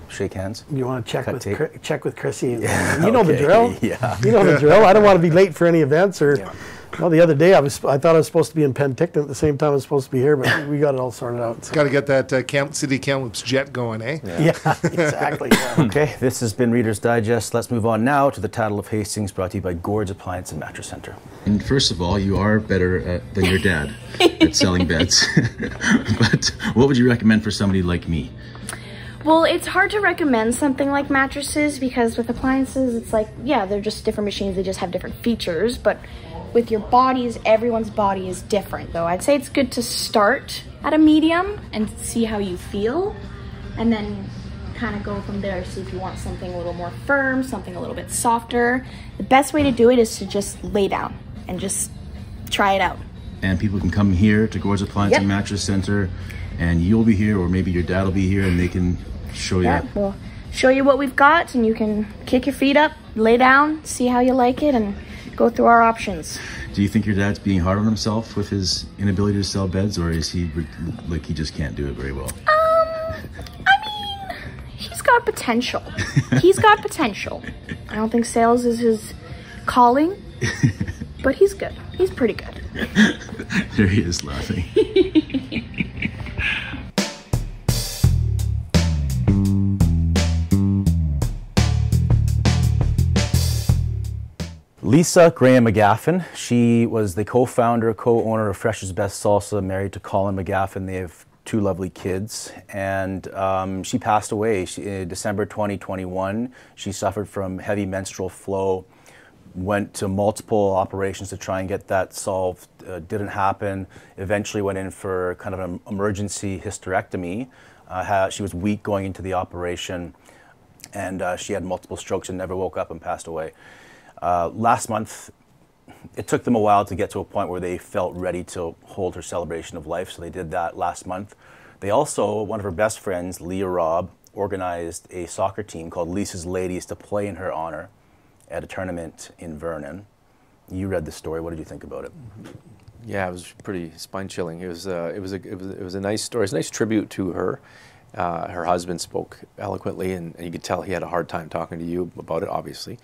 shake hands. You want to check with Chrissy? Yeah, you know the drill. Yeah. You know the drill. I don't want to be late for any events or. Yeah. Well, the other day I thought I was supposed to be in Penticton at the same time I was supposed to be here, but we got it all sorted out. It's got to get that City Kamloops jet going, eh? Yeah, exactly. Yeah. Okay, this has been Reader's Digest. Let's move on now to the Tattle of Hastings, brought to you by Gord's Appliance and Mattress Center. And first of all, you are better than your dad at selling beds. But what would you recommend for somebody like me? Well, it's hard to recommend something like mattresses because with appliances, it's like, yeah, they're just different machines. They just have different features, but with your bodies, everyone's body is different though. I'd say it's good to start at a medium and see how you feel and then kind of go from there. See if you want something a little more firm, something a little bit softer. The best way to do it is to just lay down and just try it out. And people can come here to Gord's Appliance and Mattress Center and you'll be here or maybe your dad will be here and they can Show you. Yeah, we'll show you what we've got, and you can kick your feet up, lay down, see how you like it, and go through our options. Do you think your dad's being hard on himself with his inability to sell beds, or is he like he just can't do it very well? I mean, he's got potential. He's got potential. I don't think sales is his calling, but he's good. He's pretty good. There he is laughing. Lisa Graham-McGaffin, she was the co-founder, co-owner of Fresh's Best Salsa, married to Colin McGaffin. They have 2 lovely kids, and she passed away in December 2021. She suffered from heavy menstrual flow, went to multiple operations to try and get that solved. Didn't happen. Eventually went in for kind of an emergency hysterectomy. She was weak going into the operation, and she had multiple strokes and never woke up and passed away. Last month, it took them a while to get to a point where they felt ready to hold her celebration of life, so they did that last month. They also, one of her best friends, Leah Robb, organized a soccer team called Lisa's Ladies to play in her honor at a tournament in Vernon. You read the story. What did you think about it? Yeah, it was pretty spine-chilling. It was a nice story. It's a nice tribute to her. Her husband spoke eloquently, and you could tell he had a hard time talking to you about it, obviously,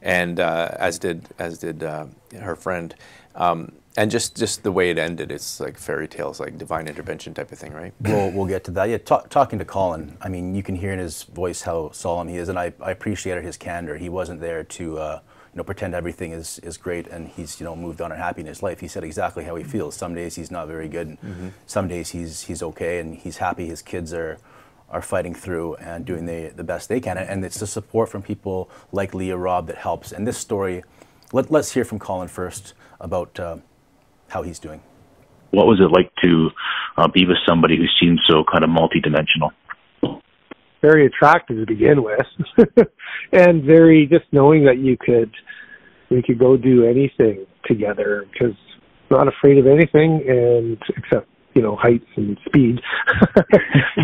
and as did her friend. And just the way it ended, it's like fairy tales, like divine intervention type of thing, right? We'll get to that. Yeah, talking to Colin, I mean, you can hear in his voice how solemn he is, and I appreciated his candor. He wasn't there to pretend everything is great and he's moved on and happy in his life. He said exactly how he feels. Some days he's not very good, and some days he's okay, and he's happy. His kids are fighting through and doing the best they can, and it's the support from people like Leah Robb that helps. And this story, let's hear from Colin first about how he's doing. What was it like to be with somebody who seemed so kind of multidimensional? Very attractive to begin with, and very just knowing that we could go do anything together, because not afraid of anything, and except heights and speed.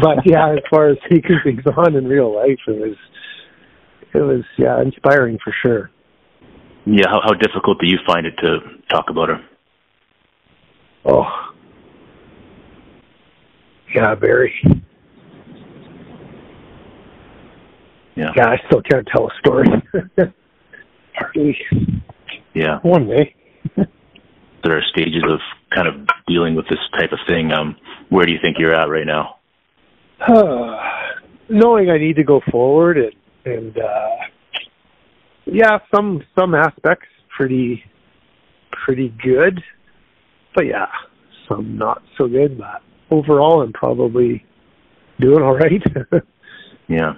But yeah, as far as taking things on in real life, it was inspiring for sure. Yeah, how difficult do you find it to talk about her? Oh, yeah, very. Yeah, I still can't tell a story. Hardly. Yeah. One day. There are stages of kind of dealing with this type of thing. Where do you think you're at right now? Knowing I need to go forward, and some aspects pretty good, but yeah, some not so good. But overall, I'm probably doing all right. Yeah.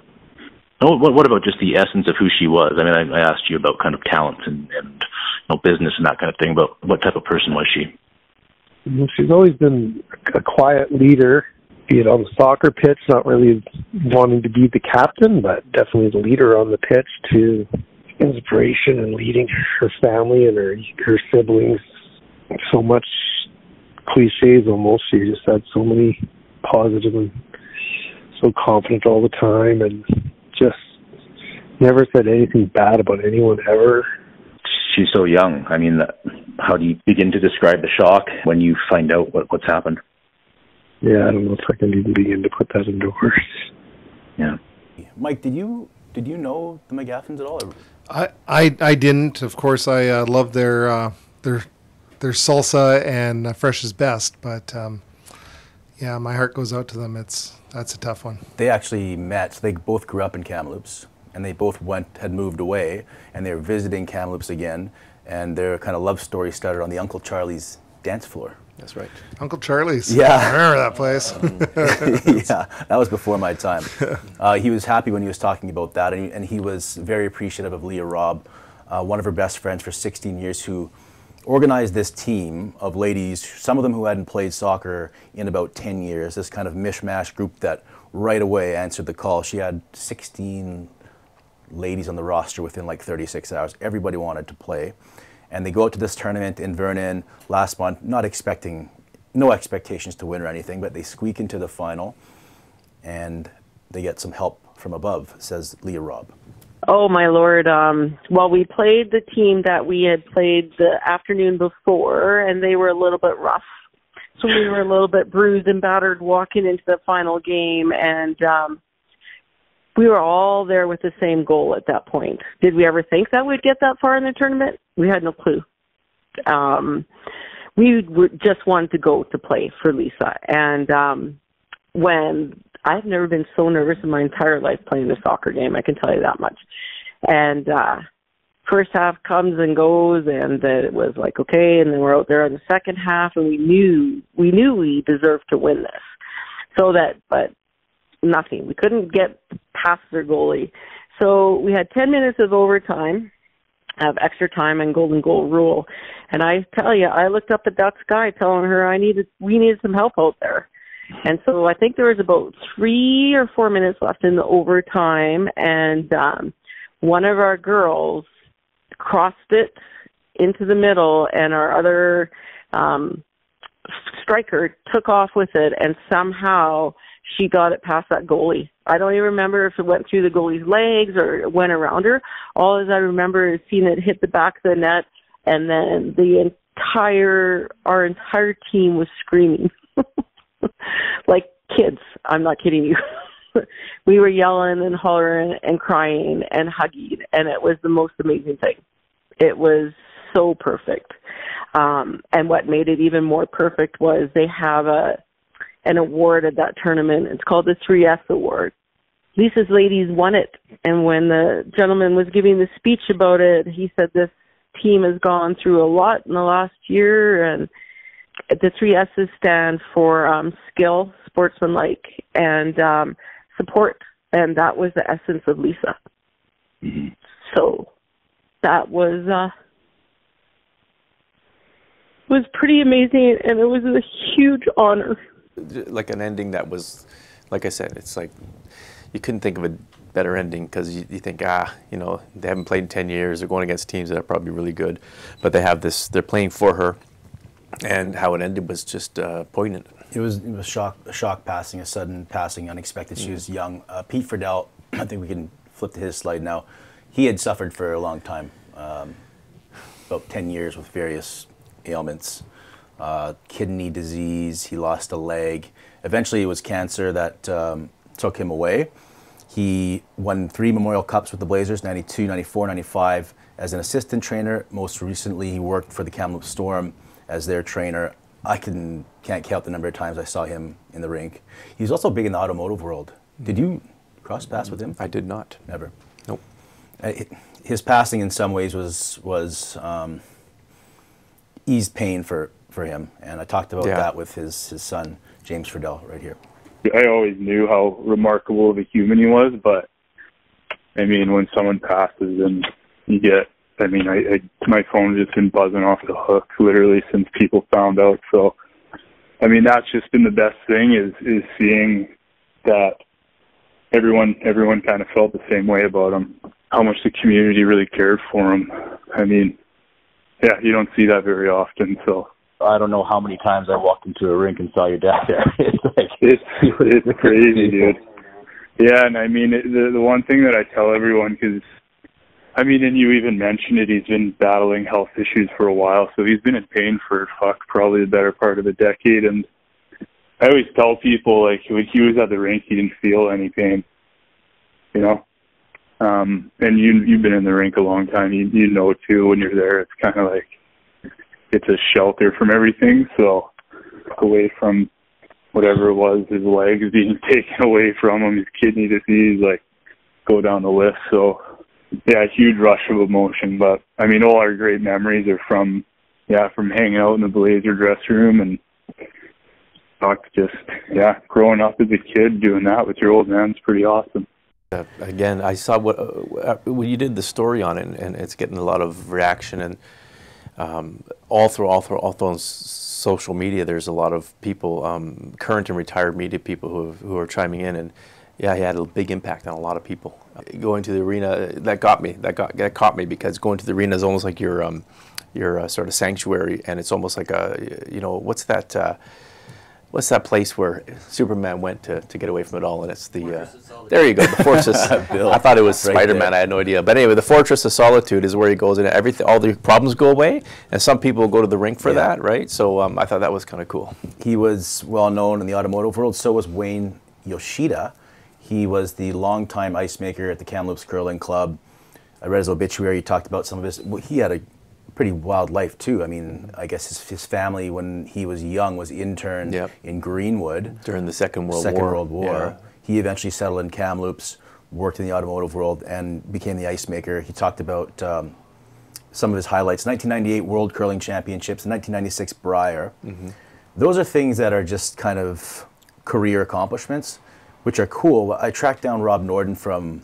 What about just the essence of who she was? I mean, I asked you about kind of talent and business and that kind of thing, but what type of person was she? She's always been a quiet leader, be it on the soccer pitch, not really wanting to be the captain, but definitely the leader on the pitch, to inspiration and leading her family and her siblings. So much cliches almost. She just had so many positive and so confident all the time, and just never said anything bad about anyone ever. She's so young. I mean, how do you begin to describe the shock when you find out what's happened? Yeah, I don't know if I can even begin to put that into words. Yeah. Mike, did you know the McGaffins at all? I didn't. Of course, I love their salsa and Fresh's Best, but yeah, my heart goes out to them. That's a tough one. They actually met. They both grew up in Kamloops, and they both had moved away, and they were visiting Kamloops again, and their kind of love story started on the Uncle Charlie's dance floor. That's right. Uncle Charlie's. Yeah. I remember that place. Yeah, that was before my time. He was happy when he was talking about that, and he was very appreciative of Leah Robb, one of her best friends for 16 years, who organized this team of ladies, some of them who hadn't played soccer in about 10 years, this kind of mishmash group that right away answered the call. She had 16 ladies on the roster within like 36 hours. Everybody wanted to play. And they go out to this tournament in Vernon last month, no expectations to win or anything, but they squeak into the final. And they get some help from above, says Leah Robb. Oh, my Lord. Well, we played the team that we had played the afternoon before, and they were a little bit rough. So we were a little bit bruised and battered walking into the final game, and we were all there with the same goal at that point. Did we ever think that we'd get that far in the tournament? We had no clue. We just wanted to go to play for Lisa. And when I've never been so nervous in my entire life playing a soccer game, I can tell you that much. And first half comes and goes, and it was like, okay, and then we're out there in the second half, and we knew we deserved to win this. But nothing. We couldn't get past their goalie. So we had 10 minutes of overtime, of extra time and golden goal rule. And I tell you, I looked up at that sky telling her we needed some help out there. And so I think there was about 3 or 4 minutes left in the overtime, and one of our girls crossed it into the middle, and our other striker took off with it, and somehow she got it past that goalie. I don't even remember if it went through the goalie's legs or it went around her. All as I remember is seeing it hit the back of the net, and then our entire team was screaming. Like kids. I'm not kidding you. We were yelling and hollering and crying and hugging, and it was the most amazing thing. It was so perfect. And what made it even more perfect was they have an award at that tournament. It's called the 3S Award. Lisa's ladies won it, and when the gentleman was giving the speech about it, he said this team has gone through a lot in the last year, and the 3 S's stand for skill, sportsmanlike, and support, and that was the essence of Lisa. Mm-hmm. So that was pretty amazing, and it was a huge honor. Like an ending that was, like I said, it's like you couldn't think of a better ending, because you think, they haven't played in 10 years, they're going against teams that are probably really good, but they have this, they're playing for her. And how it ended was just poignant. It was a shock passing, a sudden passing, unexpected. She was young. Pete Friedel, I think we can flip to his slide now. He had suffered for a long time, about 10 years with various ailments, kidney disease. He lost a leg. Eventually, it was cancer that took him away. He won 3 Memorial Cups with the Blazers, 92, 94, 95, as an assistant trainer. Most recently, he worked for the Kamloops Storm as their trainer. I can't count the number of times I saw him in the rink. He's also big in the automotive world. Did you cross paths with him? I did not. Never. Nope. His passing in some ways was eased pain for him, and I talked about that with his son, James Friedel, right here. I always knew how remarkable of a human he was, but I mean, when someone passes and you get, my phone's just been buzzing off the hook literally since people found out. So, I mean, that's just been the best thing is seeing that everyone kind of felt the same way about him, how much the community really cared for him. I mean, yeah, you don't see that very often. So I don't know how many times I walked into a rink and saw your dad there. It's crazy, dude. Yeah, and I mean, the one thing that I tell everyone, because and you even mentioned it, he's been battling health issues for a while, so he's been in pain for, probably the better part of a decade, and I always tell people, like, when he was at the rink, he didn't feel any pain, and you've been in the rink a long time, you know, too, when you're there, it's kind of like, it's a shelter from everything, so away from whatever it was, his legs being taken away from him, his kidney disease, like, go down the list, so yeah, a huge rush of emotion, but all our great memories are from hanging out in the Blazer dressing room and growing up as a kid doing that with your old man is pretty awesome. Again, I saw when you did the story on it, and it's getting a lot of reaction, and all through social media, there's a lot of people, current and retired media people who are chiming in, and yeah, he had a big impact on a lot of people. Going to the arena, that caught me because going to the arena is almost like your sort of sanctuary, and it's almost like what's that what's that place where Superman went to get away from it all? And it's the there you go, the Fortress. I thought it was Right Spider-Man. there. I had no idea. But anyway, the Fortress of Solitude is where he goes, and everything, all the problems go away. And some people go to the rink for that, right? So I thought that was kind of cool. He was well known in the automotive world. So was Wayne Yoshida. He was the longtime ice maker at the Kamloops Curling Club. I read his obituary. He talked about some of his. Well, he had a pretty wild life too. I mean, I guess his family, when he was young, was interned in Greenwood during the Second World War. Yeah. He eventually settled in Kamloops, worked in the automotive world, and became the ice maker. He talked about some of his highlights: 1998 World Curling Championships, 1996 Brier. Those are things that are just kind of career accomplishments, which are cool. I tracked down Rob Norden from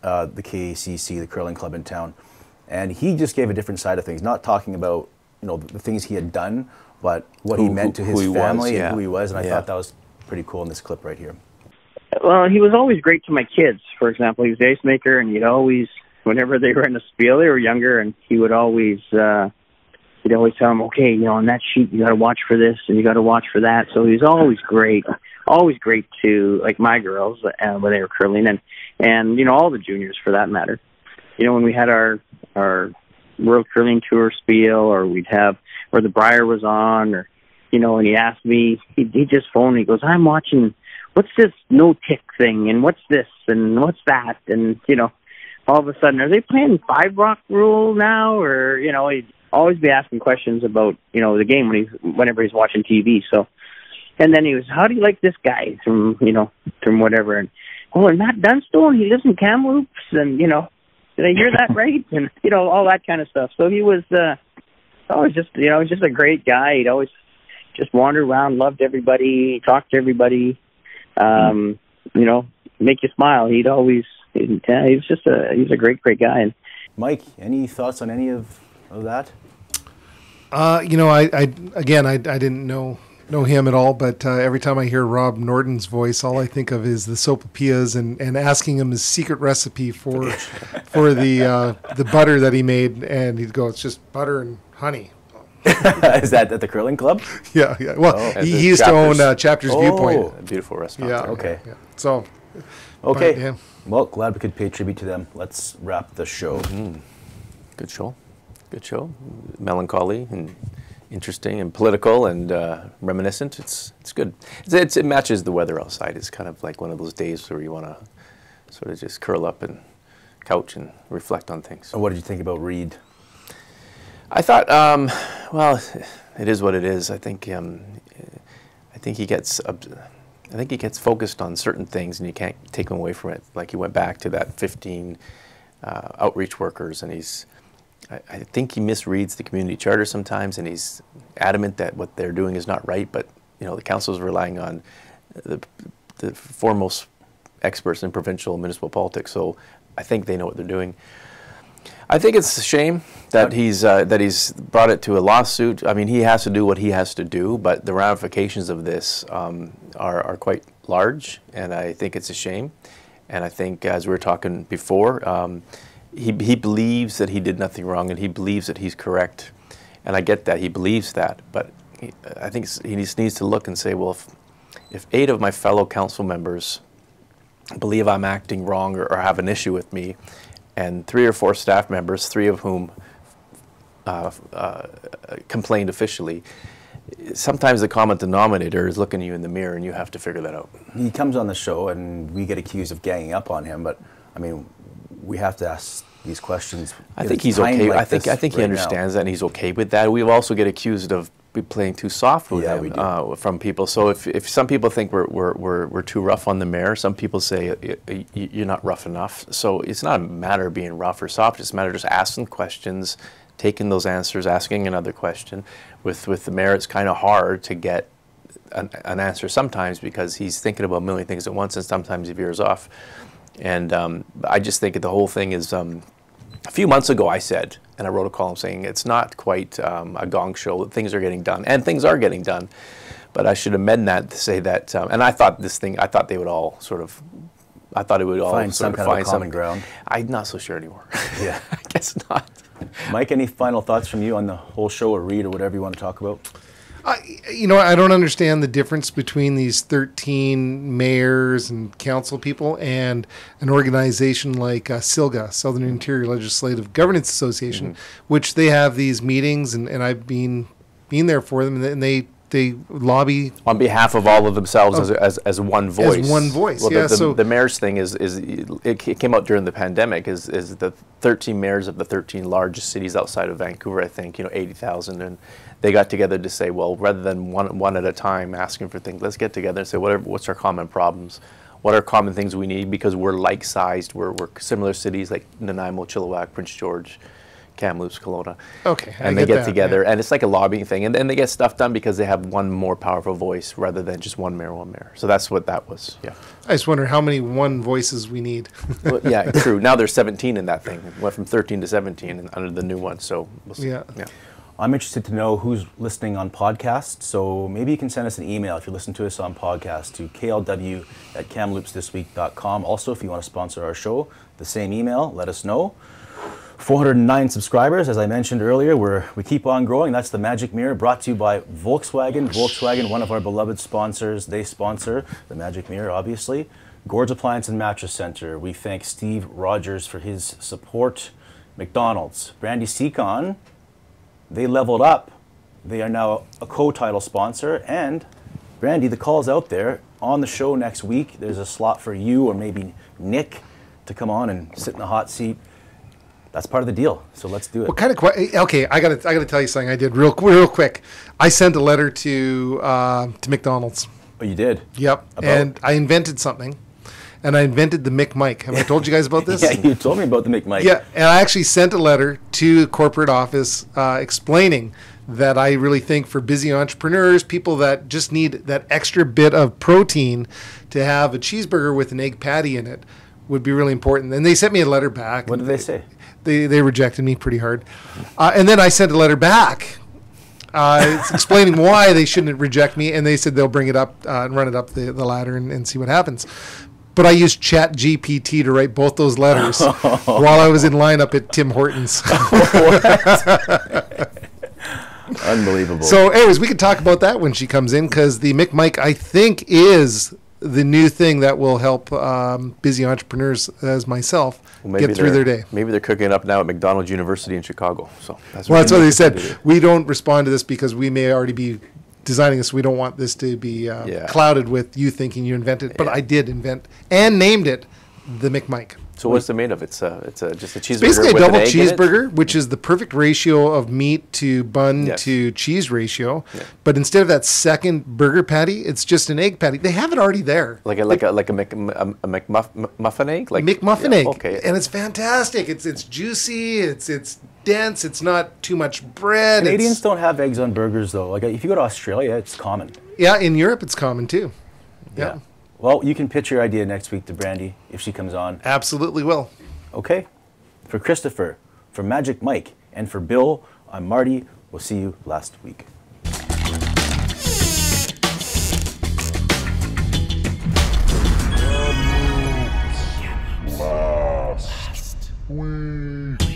the KACC, the curling club in town, and he just gave a different side of things, not talking about the things he had done, but what he meant to his family and who he was, and I thought that was pretty cool in this clip right here. Well, he was always great to my kids. For example, he was the ice maker, and he'd always, whenever they were in a spiel, they were younger, and he would always, he'd always tell them, okay, on that sheet, you got to watch for this, and you got to watch for that. So he's always great to, like, my girls when they were curling, and all the juniors for that matter. When we had our World Curling Tour spiel, or we'd have, or the Brier was on, or, and he asked me, he just phoned me, he goes, I'm watching, what's this no-tick thing, and what's this, and what's that, and, all of a sudden, are they playing 5-rock rule now, or, he'd always be asking questions about, the game whenever he's watching TV, so, and then he was, how do you like this guy from whatever, and Matt Dunstone, he lives in Kamloops, and, did I hear that right, and, all that kind of stuff, so he was, always just, just a great guy. He'd always just wander around, loved everybody, talked to everybody, make you smile. He was a great guy. And Mike, any thoughts on any of that? I didn't know him at all, but every time I hear Rob Norton's voice, all I think of is the sopapillas and asking him his secret recipe for the butter that he made, and he'd go, it's just butter and honey. Is that at the curling club? Yeah. Well, he used to own Chapters Viewpoint. A beautiful restaurant. Yeah. Okay. Yeah. So. Okay. But, yeah. Well, glad we could pay tribute to them. Let's wrap the show. Good show. Melancholy and interesting and political and reminiscent. It's good. It matches the weather outside. It's kind of like one of those days where you want to sort of just curl up and couch and reflect on things. And what did you think about Reid? I thought, well, it is what it is. I think he gets focused on certain things, and you can't take him away from it. Like he went back to that 15 outreach workers, and I think he misreads the community charter sometimes, and he's adamant that what they're doing is not right. But the council is relying on the foremost experts in provincial and municipal politics, so I think they know what they're doing. I think it's a shame that he's brought it to a lawsuit. I mean, he has to do what he has to do, but the ramifications of this are quite large, and I think it's a shame. And I think, as we were talking before, he believes that he did nothing wrong, and he believes that he's correct. And I get that, he believes that, but I think he just needs to look and say, well, if 8 of my fellow council members believe I'm acting wrong or have an issue with me, and 3 or 4 staff members, 3 of whom complained officially, sometimes the common denominator is looking you in the mirror, and you have to figure that out. He comes on the show, and we get accused of ganging up on him, but I mean, we have to ask these questions. I think he's okay. I think he understands that, and he's okay with that. We also get accused of playing too soft with him from people. So if some people think we're too rough on the mayor, some people say you're not rough enough. So it's not a matter of being rough or soft. It's a matter of just asking questions, taking those answers, asking another question. With the mayor, it's kind of hard to get an answer sometimes because he's thinking about a million things at once, and sometimes he veers off. And I just think the whole thing is, a few months ago I said, and I wrote a column saying it's not quite a gong show, that things are getting done, and things are getting done. But I should amend that to say that, and I thought they would all sort of, find some kind of common ground. I'm not so sure anymore. Yeah. I guess not. Mike, any final thoughts from you on the whole show, or Reid, or whatever you want to talk about? You know, I don't understand the difference between these 13 mayors and council people and an organization like SILGA, Southern Interior Legislative Governance Association, which they have these meetings, and I've been there for them, and they lobby on behalf of all of themselves as one voice. As one voice, well, yeah. The mayor's thing is it came out during the pandemic. Is the 13 mayors of the 13 largest cities outside of Vancouver? I think 80,000, and they got together to say, well, rather than one at a time asking for things, let's get together and say what's our common problems, what are common things we need, because we're like-sized, we're similar cities like Nanaimo, Chilliwack, Prince George, Kamloops, Kelowna. Okay, and they get together, and it's like a lobbying thing, and then they get stuff done because they have one more powerful voice rather than just one mayor. So that's what that was. Yeah. I just wonder how many one voices we need. Well, yeah, true. Now there's 17 in that thing. It went from 13 to 17 and under the new one. So we'll see. Yeah. I'm interested to know who's listening on podcasts, so maybe you can send us an email if you listen to us on podcast to klw@kamloopsthisweek.com. Also, if you want to sponsor our show, the same email, let us know. 409 subscribers, as I mentioned earlier. We keep on growing. That's the Magic Mirror, brought to you by Volkswagen. Volkswagen, one of our beloved sponsors. They sponsor the Magic Mirror, obviously. Gord's Appliance and Mattress Center. We thank Steve Rogers for his support. McDonald's, Brandy Seacon. They leveled up. They are now a co-title sponsor. And Brandy, the call's out there. On the show next week, there's a slot for you or maybe Nick to come on and sit in the hot seat. That's part of the deal, so let's do it. What kind of okay? I gotta tell you something I did real quick. I sent a letter to McDonald's. Oh, you did? Yep. And I invented something, and I invented the Mic. Have I told you guys about this? Yeah, you told me about the Mic. Yeah, and I actually sent a letter to the corporate office explaining that I really think for busy entrepreneurs, people that just need that extra bit of protein, to have a cheeseburger with an egg patty in it would be really important. And they sent me a letter back. What did they say? They rejected me pretty hard. And then I sent a letter back explaining why they shouldn't reject me, and they said they'll bring it up and run it up the ladder and see what happens. But I used ChatGPT to write both those letters while I was in line up at Tim Hortons. Unbelievable. So anyways, we can talk about that when she comes in, because the Mic, I think, is the new thing that will help busy entrepreneurs as myself get through their day. Maybe they're cooking it up now at McDonald's University in Chicago. So that's what they said. We don't respond to this because we may already be designing this. We don't want this to be clouded with you thinking you invented it. But I did invent and named it the Mic. So what's it made of? It's just a cheeseburger. It's basically a double cheeseburger, which is the perfect ratio of meat to bun to cheese ratio. Yeah. But instead of that second burger patty, it's just an egg patty. They have it already there. Like a McMuffin egg? Like McMuffin egg. Okay. And it's fantastic. It's juicy. It's dense. It's not too much bread. Canadians don't have eggs on burgers, though. Like if you go to Australia, it's common. Yeah, in Europe, it's common too. Yeah. Well, you can pitch your idea next week to Brandy if she comes on. Absolutely will. Okay. For Christopher, for Magic Mike, and for Bill, I'm Marty. We'll see you last week. Last week.